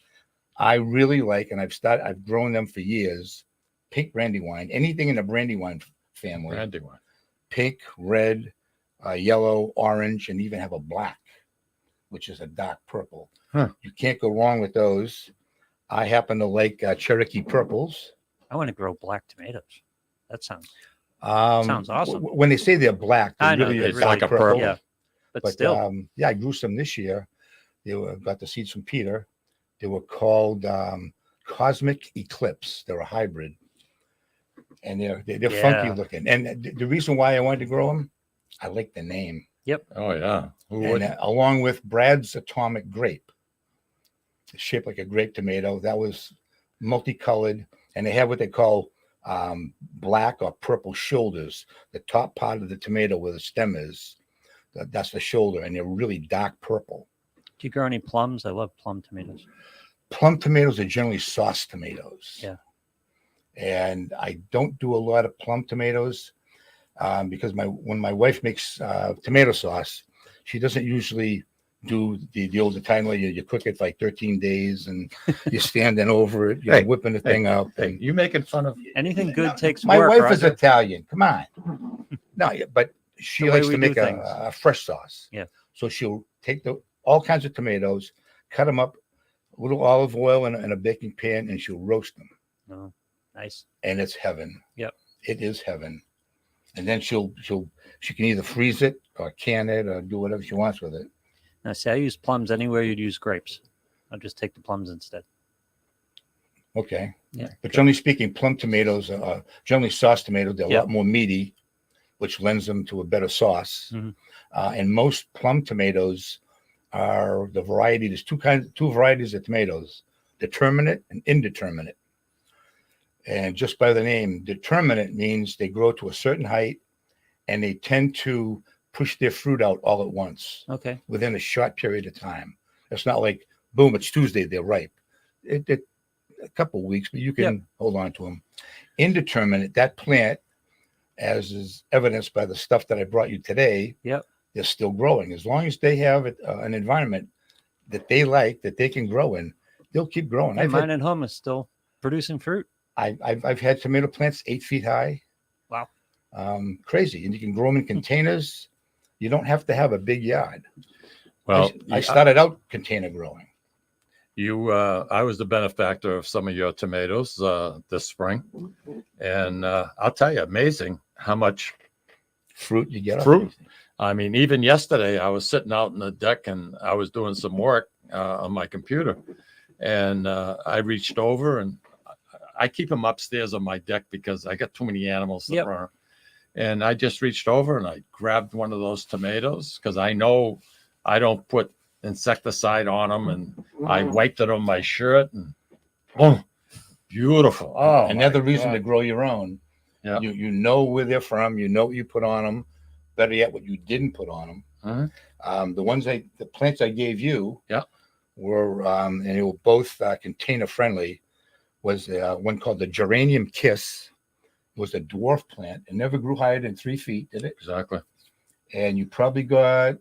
S3: I really like, and I've grown them for years. Pink brandywine, anything in the brandywine family.
S1: Brandywine.
S3: Pink, red, yellow, orange, and even have a black, which is a dark purple.
S1: Huh.
S3: You can't go wrong with those. I happen to like Cherokee purples.
S2: I want to grow black tomatoes. That sounds
S3: Sounds
S2: awesome.
S3: When they say they're black, they're
S2: I know,
S3: really
S2: they're
S3: it's
S2: really
S3: like a
S1: purple.
S3: purple.
S2: Yeah, but still.
S3: Yeah, I grew some this year. They got the seeds from Peter. They were called Cosmic Eclipse. They're a hybrid, and they're
S2: Yeah.
S3: funky looking. And the reason why I wanted to grow them, I like the name.
S1: Oh yeah. Who
S3: And
S1: wouldn't?
S3: along with Brad's Atomic Grape, it's shaped like a grape tomato. That was multicolored, and they have what they call black or purple shoulders. The top part of the tomato where the stem is, that's the shoulder, and they're really dark purple.
S2: Do you grow any plums? I love plum tomatoes.
S3: Plum tomatoes are generally sauce tomatoes.
S2: Yeah.
S3: And I don't do a lot of plum tomatoes because when my wife makes tomato sauce, she doesn't usually do the old Italian way. You cook it for like 13 days and you're standing over it, you're
S1: Hey,
S3: whipping the thing up.
S1: Hey, you making fun of?
S2: Anything good takes
S3: My
S2: work.
S3: wife is
S2: Roger.
S3: Italian. Come on. No, but she
S2: The way
S3: likes
S2: we
S3: to
S2: do
S3: make
S2: things.
S3: a fresh sauce.
S2: Yeah.
S3: So she'll take all kinds of tomatoes, cut them up, a little olive oil in a baking pan, and she'll roast them.
S2: Oh, nice.
S3: And it's heaven.
S2: Yep.
S3: It is heaven. And then she can either freeze it or can it or do whatever she wants with it.
S2: Now, see, I use plums anywhere you'd use grapes. I'll just take the plums instead.
S3: Okay.
S2: Yeah.
S3: But generally speaking, plum tomatoes are generally sauce tomatoes. They're a
S2: Yep.
S3: lot more meaty, which lends them to a better sauce.
S2: Mhm.
S3: And most plum tomatoes are the variety. There's two varieties of tomatoes: determinate and indeterminate. And just by the name, determinate means they grow to a certain height, and they tend to push their fruit out all at once
S2: Okay.
S3: within a short period of time. It's not like boom, it's Tuesday, they're ripe. It a couple of weeks, but you can hold on to them. Indeterminate, that plant, as is evidenced by the stuff that I brought you today,
S2: Yep.
S3: they're still growing. As long as they have an environment that they like, that they can grow in, they'll keep growing.
S2: Hey, mine at home is still producing fruit.
S3: I've had tomato plants 8 feet high.
S2: Wow.
S3: Crazy. And you can grow them in containers. You don't have to have a big yard.
S1: Well,
S3: I started out container growing.
S1: I was the benefactor of some of your tomatoes this spring, and I'll tell you, amazing how much
S3: Fruit you get. off
S1: fruit.
S3: these.
S1: I mean, even yesterday, I was sitting out on the deck and I was doing some work on my computer, and I reached over and I keep them upstairs on my deck because I got too many animals to
S2: Yep.
S1: run. And I just reached over and I grabbed one of those tomatoes because I know I don't put insecticide on them, and I wiped it on my shirt, and boom, beautiful. Oh,
S3: And another
S1: my
S3: reason
S1: God.
S3: to grow your own.
S1: Yeah.
S3: You know where they're from. You know what you put on them. Better yet, what you didn't put on them.
S1: Mhm.
S3: The plants I gave you.
S1: Yeah.
S3: were, and they were both container friendly, was one called the Geranium Kiss. It was a dwarf plant. It never grew higher than 3 feet, did it?
S1: Exactly.
S3: And you probably got,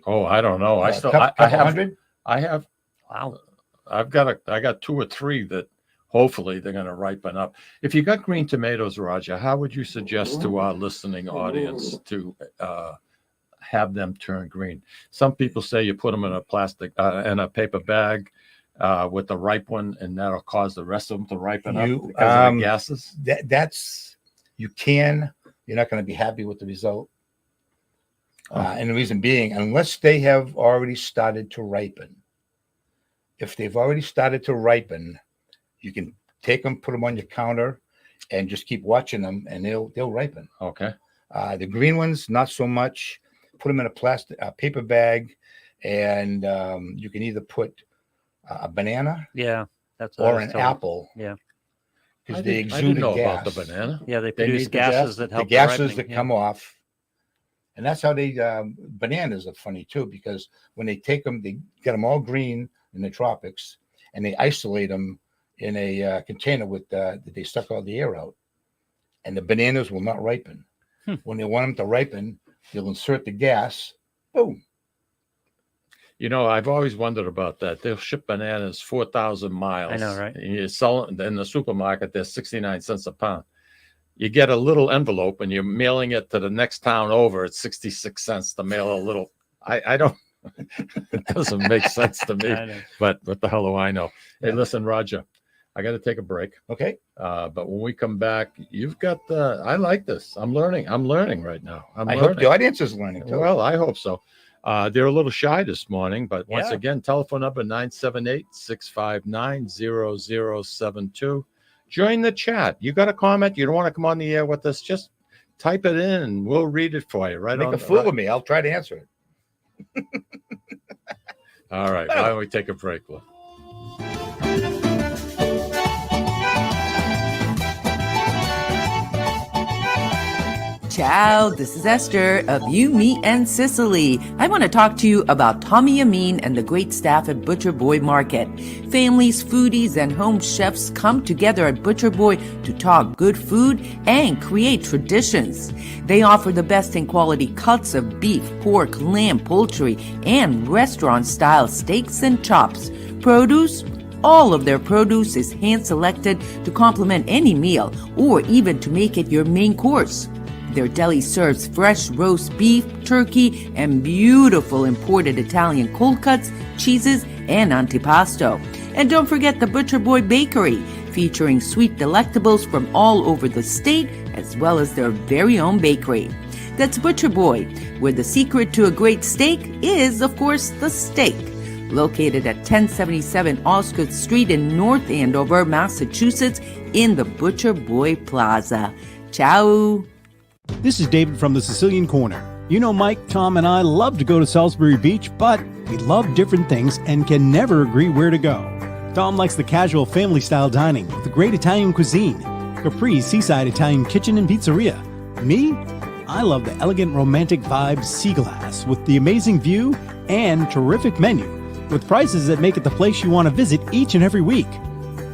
S1: Oh, I don't know. I still, I have,
S3: 100?
S1: I have,
S2: Wow.
S1: I got 2 or 3 that hopefully they're going to ripen up. If you got green tomatoes, Roger, how would you suggest to our listening audience to have them turn green? Some people say you put them in a plastic, in a paper bag with the ripe one, and that'll cause the rest of them to ripen up because of the gases.
S3: That's, you're not going to be happy with the result. And the reason being, unless they have already started to ripen. If they've already started to ripen, you can take them, put them on your counter, and just keep watching them, and they'll ripen.
S1: Okay.
S3: The green ones, not so much. Put them in a paper bag, and you can either put a banana
S2: Yeah, that's what I
S3: or
S2: was
S3: an
S2: told.
S3: apple.
S2: Yeah.
S3: Because
S1: I
S3: they
S1: didn't
S3: exude
S1: know
S3: a gas.
S1: about the banana.
S2: Yeah, they
S1: They
S2: produce
S1: need the
S2: gases
S1: gas-
S2: that
S3: The
S2: help
S3: gases
S2: ripening,
S3: that
S2: yeah.
S3: come off. And that's how they, bananas are funny too, because when they take them, they get them all green in the tropics, and they isolate them in a container with, that they suck all the air out. And the bananas will not ripen. When they want them to ripen, they'll insert the gas, boom.
S1: You know, I've always wondered about that. They'll ship bananas 4,000 miles.
S2: I know, right?
S1: And you sell them in the supermarket, they're 69 cents a pound. You get a little envelope and you're mailing it to the next town over. It's 66 cents to mail a little. I don't, it doesn't make sense to me,
S2: I know.
S1: but what the hell do I know? Hey, listen, Roger, I got to take a break.
S3: Okay.
S1: But when we come back, you've got I like this. I'm learning right now.
S3: I
S1: learning.
S3: hope the audience is learning too.
S1: Well, I hope so. They're a little shy this morning, but once
S2: Yeah.
S1: again, telephone number 978-659-0072. Join the chat. You got a comment? You don't want to come on the air with us? Just type it in and we'll read it for you. Right
S3: Make
S1: on.
S3: a fool of me. I'll try to answer it.
S1: All right. Why don't we take a break, Lou?
S4: Ciao, this is Esther of You, Me, and Sicily. I want to talk to you about Tommy Amin and the great staff at Butcher Boy Market. Families, foodies, and home chefs come together at Butcher Boy to talk good food and create traditions. They offer the best in quality cuts of beef, pork, lamb, poultry, and restaurant-style steaks and chops. Produce? All of their produce is hand-selected to complement any meal or even to make it your main course. Their deli serves fresh roast beef, turkey, and beautiful imported Italian cold cuts, cheeses, and antipasto. And don't forget the Butcher Boy Bakery, featuring sweet delectables from all over the state, as well as their very own bakery. That's Butcher Boy, where the secret to a great steak is, of course, the steak. Located at 1077 Osgood Street in North Andover, Massachusetts, in the Butcher Boy Plaza. Ciao!
S5: This is David from the Sicilian Corner. You know, Mike, Tom, and I love to go to Salisbury Beach, but we love different things and can never agree where to go. Tom likes the casual family-style dining with the great Italian cuisine, Capri's seaside Italian kitchen and pizzeria. Me? I love the elegant romantic vibe Sea Glass with the amazing view and terrific menu, with prices that make it the place you want to visit each and every week.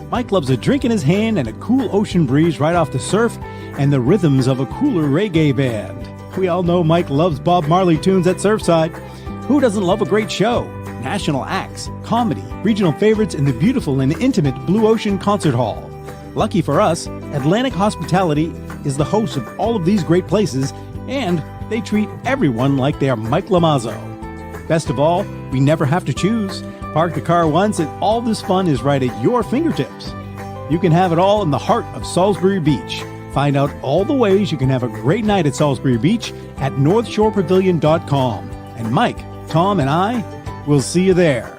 S5: Mike loves a drink in his hand and a cool ocean breeze right off the surf and the rhythms of a cooler reggae band. We all know Mike loves Bob Marley tunes at Surfside. Who doesn't love a great show? National acts, comedy, regional favorites in the beautiful and intimate Blue Ocean Concert Hall. Lucky for us, Atlantic Hospitality is the host of all of these great places, and they treat everyone like they are Mike Lamazzo. Best of all, we never have to choose. Park the car once and all this fun is right at your fingertips. You can have it all in the heart of Salisbury Beach. Find out all the ways you can have a great night at Salisbury Beach at northshorepavilion.com. And Mike, Tom, and I will see you there.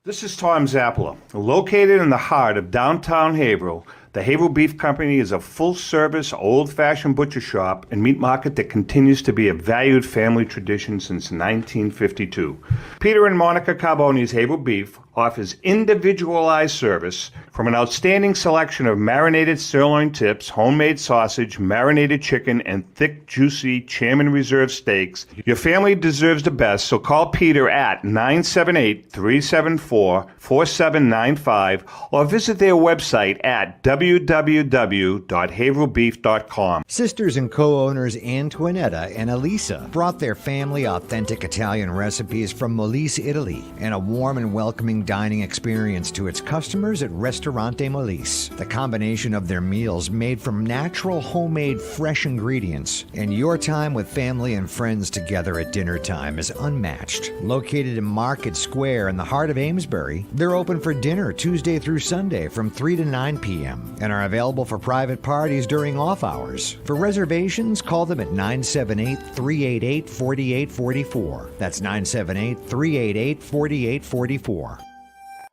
S6: This is Tom Zappala. Located in the heart of downtown Haverhill, the Haverhill Beef Company is a full-service, old-fashioned butcher shop and meat market that continues to be a valued family tradition since 1952. Peter and Monica Carboni's Haverhill Beef, offers individualized service from an outstanding selection of marinated sirloin tips, homemade sausage, marinated chicken, and thick, juicy Chairman Reserve steaks. Your family deserves the best, so call Peter at 978-374-4795 or visit their website at www.haverbeef.com.
S7: Sisters and co-owners Antoinetta and Elisa brought their family authentic Italian recipes from Molise, Italy, and a warm and welcoming dining experience to its customers at Ristorante Molise. The combination of their meals made from natural, homemade, fresh ingredients, and your time with family and friends together at dinner time is unmatched. Located in Market Square in the heart of Amesbury, they're open for dinner Tuesday through Sunday from 3 to 9 p.m. and are available for private parties during off hours. For reservations, call them at 978-388-4844. That's 978-388-4844.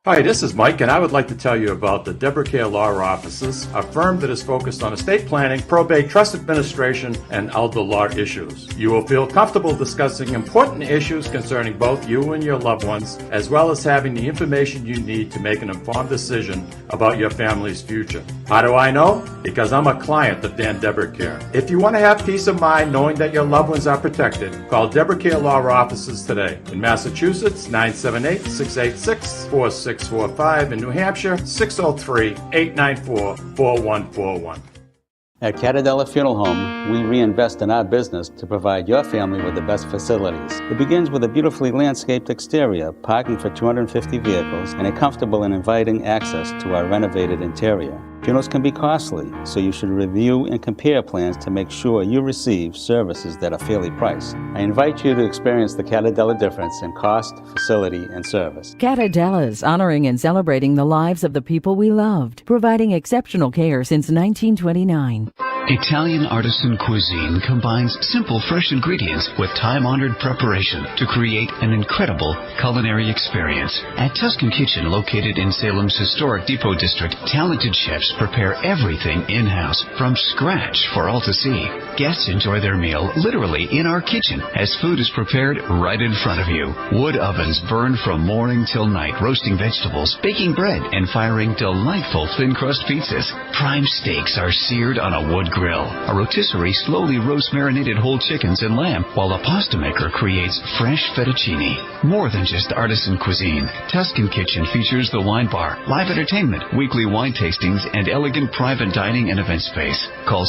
S1: Hi, this is Mike, and I would like to tell you about the Deborah Care Law Offices, a firm that is focused on estate planning, probate, trust administration, and elder law issues. You will feel comfortable discussing important issues concerning both you and your loved ones, as well as having the information you need to make an informed decision about your family's future. How do I know? Because I'm a client of Dan Deborah Care. If you want to have peace of mind knowing that your loved ones are protected, call Deborah Care Law Offices today. In Massachusetts, 978-686-4645. In New Hampshire, 603-894-4141.
S8: At Catadella Funeral Home, we reinvest in our business to provide your family with the best facilities. It begins with a beautifully landscaped exterior, parking for 250 vehicles, and a comfortable and inviting access to our renovated interior. Funerals can be costly, so you should review and compare plans to make sure you receive services that are fairly priced. I invite you to experience the Catadella difference in cost, facility, and service.
S4: Catadella's honoring and celebrating the lives of the people we loved, providing exceptional care since 1929.
S9: Italian artisan cuisine combines simple, fresh ingredients with time-honored preparation to create an incredible culinary experience. At Tuscan Kitchen, located in Salem's historic Depot District, talented chefs prepare everything in-house from scratch for all to see. Guests enjoy their meal literally in our kitchen as food is prepared right in front of you. Wood ovens burn from morning till night, roasting vegetables, baking bread, and firing delightful thin-crust pizzas. Prime steaks are seared on a wood grill. A rotisserie slowly roasts marinated whole chickens and lamb, while a pasta maker creates fresh fettuccine. More than just artisan cuisine, Tuscan Kitchen features the wine bar, live entertainment, weekly wine tastings, and elegant private dining and event space. Call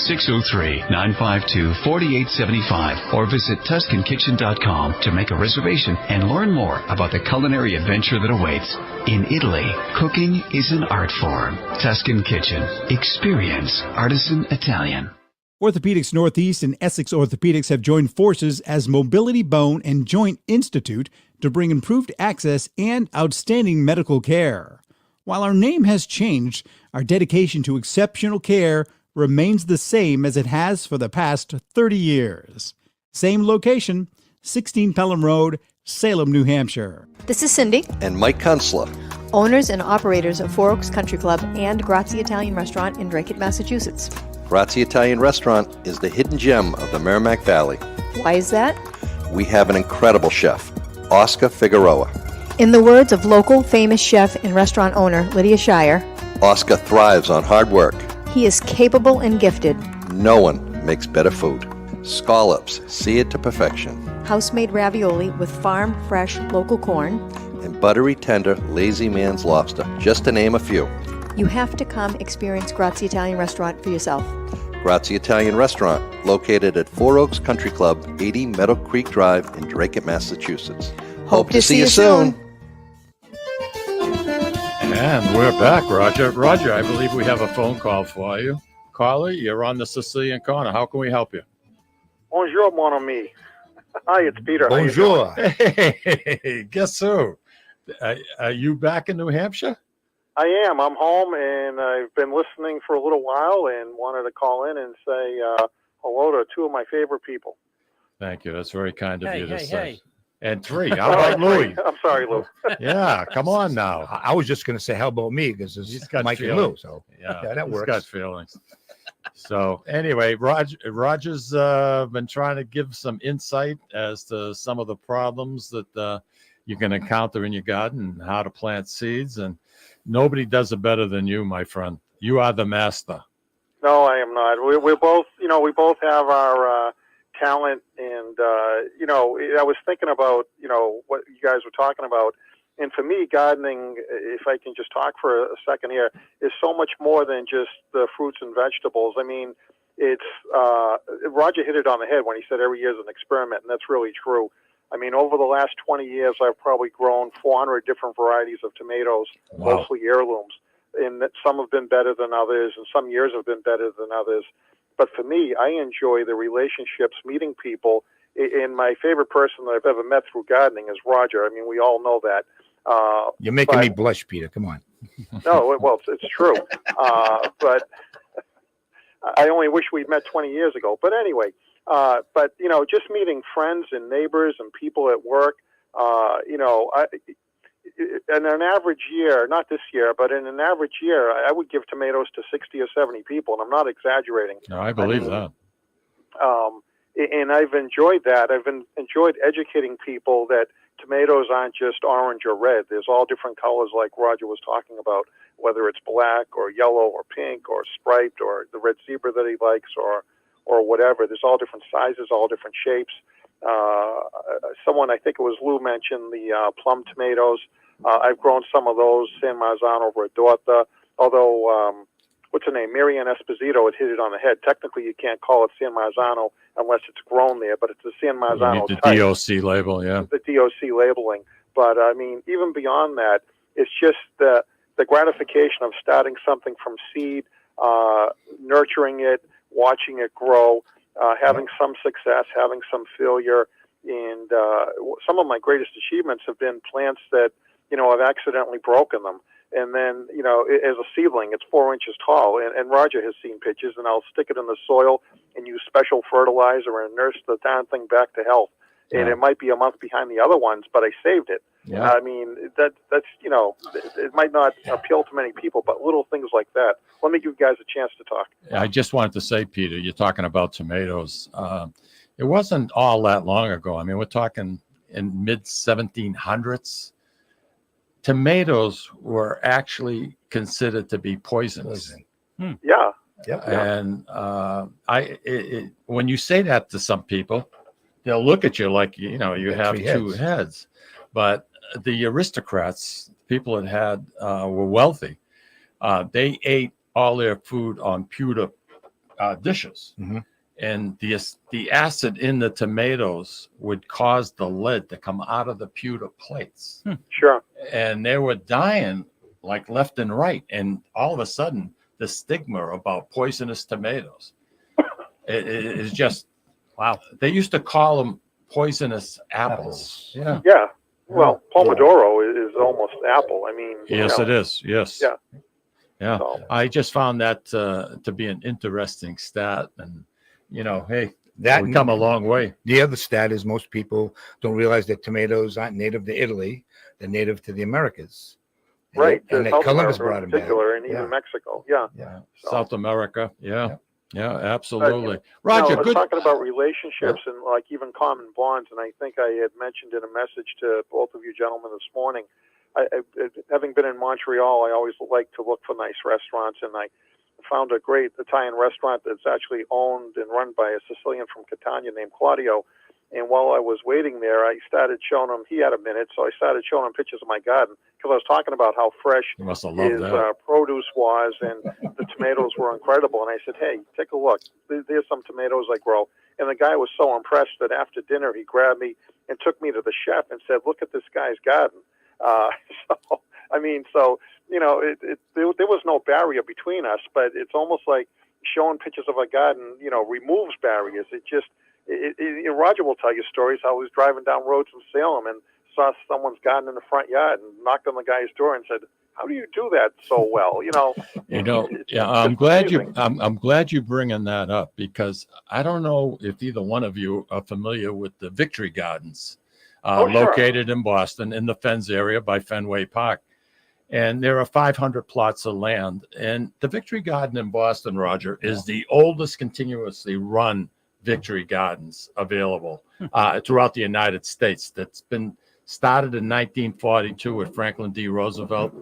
S9: 603-952-4875 or visit TuscanKitchen.com to make a reservation and learn more about the culinary adventure that awaits. In Italy, cooking is an art form. Tuscan Kitchen. Experience artisan Italian.
S5: Orthopedics Northeast and Essex Orthopedics have joined forces as Mobility Bone and Joint Institute to bring improved access and outstanding medical care. While our name has changed, our dedication to exceptional care remains the same as it has for the past 30 years. Same location, 16 Pelham Road, Salem, New Hampshire.
S10: This is Cindy,
S11: And Mike Kunstler.
S10: owners and operators of Four Oaks Country Club and Grazie Italian Restaurant in Drake, Massachusetts.
S11: Grazie Italian Restaurant is the hidden gem of the Merrimack Valley.
S10: Why is that?
S11: We have an incredible chef, Oscar Figueroa.
S10: In the words of local famous chef and restaurant owner Lydia Shire,
S11: Oscar thrives on hard work.
S10: he is capable and gifted.
S11: No one makes better food. Scallops, seared to perfection.
S10: House-made ravioli with farm-fresh local corn.
S11: And buttery tender Lazy Man's lobster, just to name a few.
S10: You have to come experience Grazie Italian Restaurant for yourself.
S11: Grazie Italian Restaurant, located at Four Oaks Country Club, 80 Meadow Creek Drive in Drake, Massachusetts. Hope to see you soon.
S1: And we're back, Roger. Roger, I believe we have a phone call for you. Caller, you're on the Sicilian Corner. How can we help you?
S12: Bonjour, mon ami. Hi, it's Peter. How you
S3: Bonjour.
S1: Hey, guess who? Are you back in New Hampshire?
S12: I am. I'm home, and I've been listening for a little while and wanted to call in and say hello to two of my favorite people.
S1: Thank you. That's very kind of you to say.
S2: Hey.
S1: And three. How about Louis?
S12: I'm sorry, Lou.
S1: Yeah, come on now.
S3: I was just going to say, how about me? Because
S1: He's
S3: it's
S1: got
S3: Mike and
S1: feelings.
S3: Lou. So
S1: Yeah,
S3: that
S1: he's
S3: works.
S1: got feelings. So anyway, Roger's been trying to give some insight as to some of the problems that you can encounter in your garden, and how to plant seeds. And nobody does it better than you, my friend. You are the master.
S12: No, I am not. We're both, we both have our talent, and I was thinking about, what you guys were talking about. And for me, gardening, if I can just talk for a second here, is so much more than just the fruits and vegetables. I mean, it's Roger hit it on the head when he said every year is an experiment, and that's really true. I mean, over the last 20 years, I've probably grown 400 different varieties of tomatoes, mostly heirlooms. And some have been better than others, and some years have been better than others. But for me, I enjoy the relationships, meeting people. And my favorite person that I've ever met through gardening is Roger. I mean, we all know that.
S3: You're making me blush, Peter. Come on.
S12: No, well, it's true. But I only wish we'd met 20 years ago. But anyway, just meeting friends and neighbors and people at work, in an average year, not this year, but in an average year, I would give tomatoes to 60 or 70 people, and I'm not exaggerating.
S1: No, I believe that.
S12: And I've enjoyed that. I've enjoyed educating people that tomatoes aren't just orange or red. There's all different colors, like Roger was talking about, whether it's black or yellow or pink or striped or the red zebra that he likes or whatever. There's all different sizes, all different shapes. Someone, I think it was Lou, mentioned the plum tomatoes. I've grown some of those, San Marzano over at Dorta, although, what's her name, Marianne Esposito had hit it on the head. Technically, you can't call it San Marzano unless it's grown there, but it's the San Marzano
S1: You need the
S12: type.
S1: DOC label, yeah.
S12: The DOC labeling. But, I mean, even beyond that, it's just the gratification of starting something from seed, nurturing it, watching it grow, having some success, having some failure. And some of my greatest achievements have been plants that, I've accidentally broken them. And then, as a seedling, it's 4 inches tall. And Roger has seen pictures, and I'll stick it in the soil and use special fertilizer and nurse the darn thing back to health. Yeah. And it might be a month behind the other ones, but I saved it. Yeah. I mean, that's, it might not appeal to many people, but little things like that. Let me give you guys a chance to talk.
S1: I just wanted to say, Peter, you're talking about tomatoes. It wasn't all that long ago. I mean, we're talking in mid-1700s. Tomatoes were actually considered to be poisonous.
S12: Yeah.
S1: And when you say that to some people, they'll look at you like, you have two heads. But the aristocrats, people that had were wealthy, they ate all their food on pewter dishes. Mm-hmm. And the acid in the tomatoes would cause the lead to come out of the pewter plates.
S12: Sure.
S1: And they were dying like left and right. And all of a sudden, the stigma about poisonous tomatoes is just, wow. They used to call them poisonous apples. Yeah.
S12: Yeah. Well, Pomodoro is almost apple. I mean.
S1: Yes, it is. Yes.
S12: Yeah.
S1: Yeah. So. I just found that to be an interesting stat. And, hey, we've come a long way.
S3: The other stat is most people don't realize that tomatoes aren't native to Italy; they're native to the Americas.
S12: Right,
S3: and that Columbus brought them
S12: in particular, and even Mexico. Yeah.
S3: So.
S1: South America. Yeah, absolutely. Roger,
S12: good. Talking about relationships and like even common bonds, and I think I had mentioned in a message to both of you gentlemen this morning. Having been in Montreal, I always like to look for nice restaurants, and I found a great Italian restaurant that's actually owned and run by a Sicilian from Catania named Claudio. And while I was waiting there, I started showing him, he had a minute, so I started showing him pictures of my garden because I was talking about how fresh his produce was, and the tomatoes were incredible. And I said, hey, take a look. There's some tomatoes I grow. And the guy was so impressed that after dinner he grabbed me and took me to the chef and said, look at this guy's garden. There was no barrier between us, but it's almost like showing pictures of a garden, removes barriers. Roger will tell you stories how he was driving down roads in Salem and saw someone's garden in the front yard and knocked on the guy's door and said, how do you do that so well?
S1: I'm glad you're bringing that up, because I don't know if either one of you are familiar with the Victory Gardens. Located in Boston in the Fens area by Fenway Park. And there are 500 plots of land. And the Victory Garden in Boston, Roger, is the oldest continuously run Victory Gardens available throughout the United States. That's been started in 1942 with Franklin D. Roosevelt.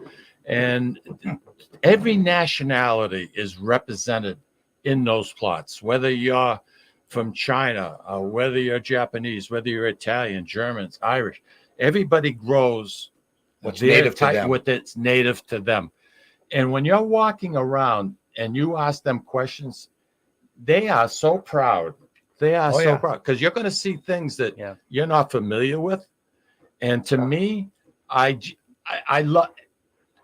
S1: And every nationality is represented in those plots, whether you're from China, or whether you're Japanese, whether you're Italian, Germans, Irish. Everybody grows
S3: What's
S1: their
S3: native to
S1: type,
S3: them.
S1: what it's native to them. And when you're walking around and you ask them questions, they are so proud. They are so proud because you're going to see things that you're not familiar with. And to me, I love,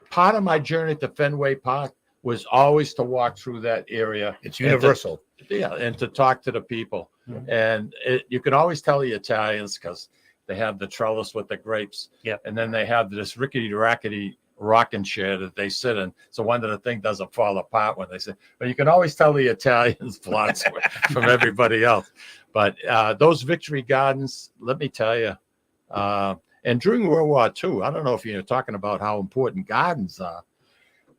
S1: part of my journey to Fenway Park was always to walk through that area.
S3: It's universal.
S1: And to talk to the people. And you can always tell the Italians because they have the trellis with the grapes. And then they have this rickety-rackety rocking chair that they sit in. So one of the things doesn't fall apart when they sit. But you can always tell the Italians plots from everybody else. But those Victory Gardens, let me tell you, and during World War II, I don't know if you're talking about how important gardens are.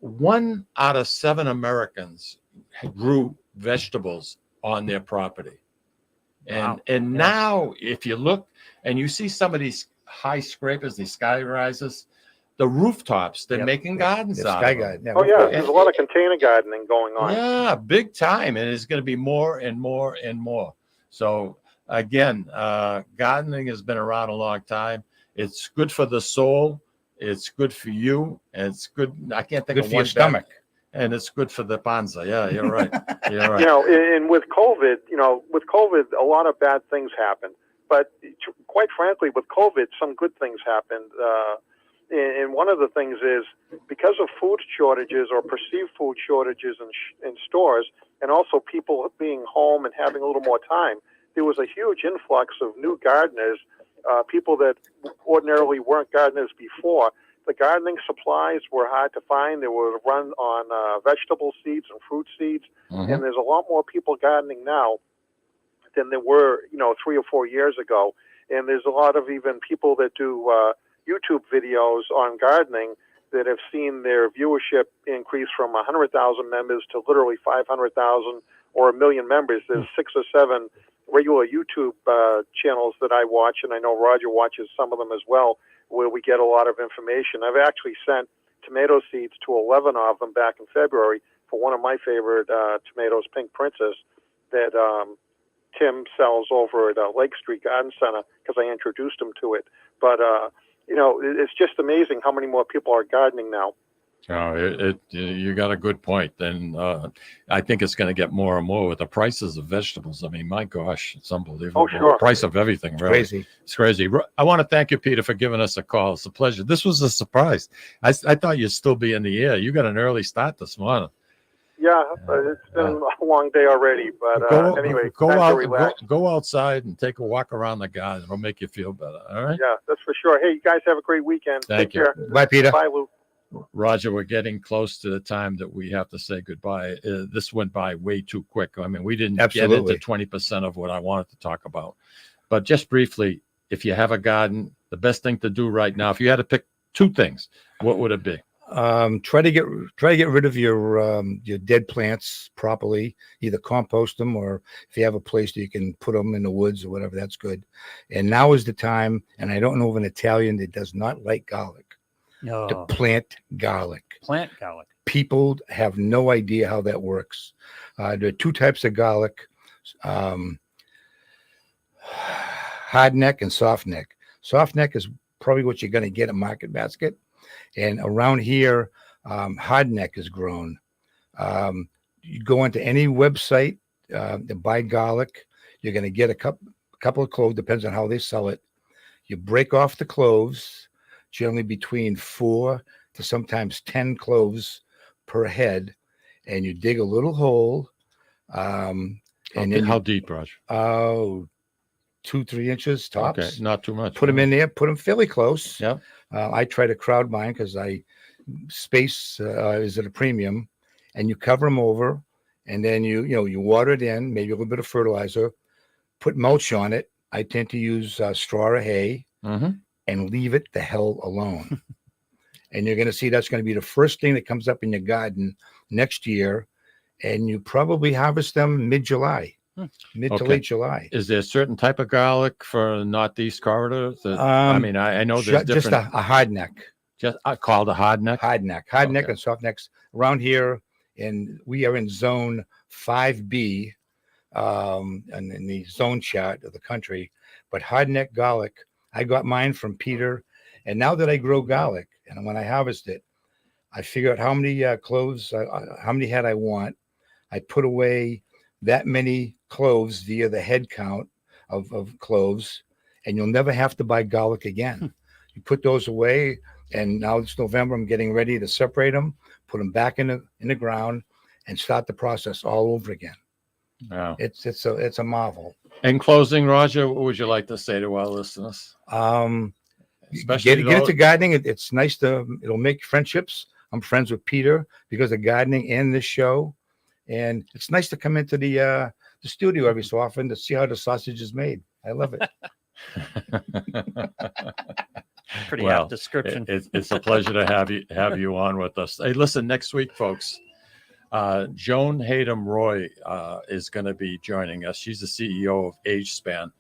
S1: 1 out of 7 Americans grew vegetables on their property. And now if you look and you see some of these high scrapers, these sky risers, the rooftops, they're making gardens out of them.
S12: Oh yeah, there's a lot of container gardening going on.
S1: Yeah, big time. And it's going to be more and more and more. So again, gardening has been around a long time. It's good for the soul. It's good for you. And it's good. I can't think
S3: Good
S1: of
S3: for
S1: one
S3: your stomach.
S1: And it's good for the panza. Yeah, you're right. You're right.
S12: You know, and with COVID, a lot of bad things happened. But quite frankly, with COVID, some good things happened. And one of the things is because of food shortages or perceived food shortages in stores, and also people being home and having a little more time, there was a huge influx of new gardeners, people that ordinarily weren't gardeners before. The gardening supplies were hard to find. They were run on vegetable seeds and fruit seeds. And there's a lot more people gardening now than there were, 3 or 4 years ago. And there's a lot of even people that do YouTube videos on gardening that have seen their viewership increase from 100,000 members to literally 500,000 or 1 million members. There's 6 or 7 regular YouTube channels that I watch, and I know Roger watches some of them as well, where we get a lot of information. I've actually sent tomato seeds to 11 of them back in February for one of my favorite tomatoes, Pink Princess, that Tim sells over at Lake Street Garden Center because I introduced him to it. But, it's just amazing how many more people are gardening now.
S1: Oh, you got a good point. And I think it's going to get more and more with the prices of vegetables. I mean, my gosh, it's unbelievable.
S12: Oh, sure.
S1: The price of everything, really.
S3: Crazy.
S1: It's crazy. I want to thank you, Peter, for giving us a call. It's a pleasure. This was a surprise. I thought you'd still be in the air. You got an early start this morning.
S12: Yeah, it's been a long day already. But anyway,
S1: go outside and take a walk around the garden. It'll make you feel better. All right?
S12: Yeah, that's for sure. Hey, you guys have a great weekend.
S1: Thank
S12: Take
S1: you.
S12: care.
S3: Bye, Peter.
S12: Bye, Lou.
S1: Roger, we're getting close to the time that we have to say goodbye. This went by way too quick. I mean, we didn't get into 20% of what I wanted to talk about. But just briefly, if you have a garden, the best thing to do right now, if you had to pick 2 things, what would it be?
S3: Try to get rid of your dead plants properly. Either compost them, or if you have a place that you can put them in the woods or whatever, that's good. And now is the time. And I don't know of an Italian that does not like garlic. To plant garlic.
S2: Plant garlic.
S3: People have no idea how that works. There are 2 types of garlic: hard neck and soft neck. Soft neck is probably what you're going to get at Market Basket. And around here, hard neck is grown. You go into any website to buy garlic, you're going to get a couple of cloves, depends on how they sell it. You break off the cloves, generally between 4 to sometimes 10 cloves per head, and you dig a little hole. And then
S1: how deep, Roger?
S3: 2-3 inches tops.
S1: Okay, not too much.
S3: Put them in there. Put them fairly close.
S1: Yeah.
S3: I try to crowd mine because space is at a premium, and you cover them over, and then you water it in, maybe a little bit of fertilizer, put mulch on it. I tend to use straw or hay, and leave it the hell alone. And you're going to see that's going to be the first thing that comes up in your garden next year, and you probably harvest them mid-July. mid to
S1: Okay.
S3: late July.
S1: Is there a certain type of garlic for Northeast corridor? I mean, I know there's
S3: just
S1: different.
S3: a hard neck.
S1: Just called a hard neck.
S3: Hard neck
S1: Okay.
S3: and soft necks around here. And we are in zone 5B, and in the zone chart of the country. But hard neck garlic, I got mine from Peter. And now that I grow garlic, and when I harvest it, I figure out how many cloves, how many head I want. I put away that many cloves via the head count of cloves, and you'll never have to buy garlic again. You put those away, and now it's November. I'm getting ready to separate them, put them back in the ground, and start the process all over again.
S1: Wow.
S3: It's a marvel.
S1: In closing, Roger, what would you like to say to our listeners? Especially
S3: Get into gardening. It's nice it'll make friendships. I'm friends with Peter because of gardening and this show. And it's nice to come into the studio every so often to see how the sausage is made. I love it.
S2: Pretty apt description.
S1: It's a pleasure to have you on with us. Hey, listen, next week, folks, Joan Hayden Roy is going to be joining us. She's the CEO of Age Span.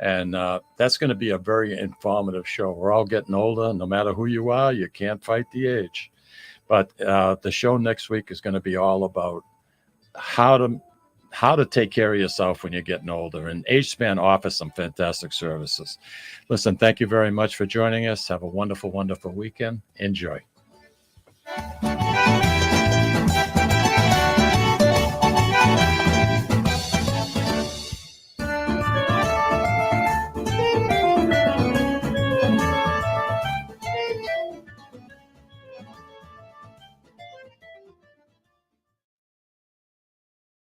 S1: And that's going to be a very informative show. We're all getting older. No matter who you are, you can't fight the age. But the show next week is going to be all about how to take care of yourself when you're getting older. And Age Span offers some fantastic services. Listen, thank you very much for joining us. Have a wonderful, wonderful weekend. Enjoy.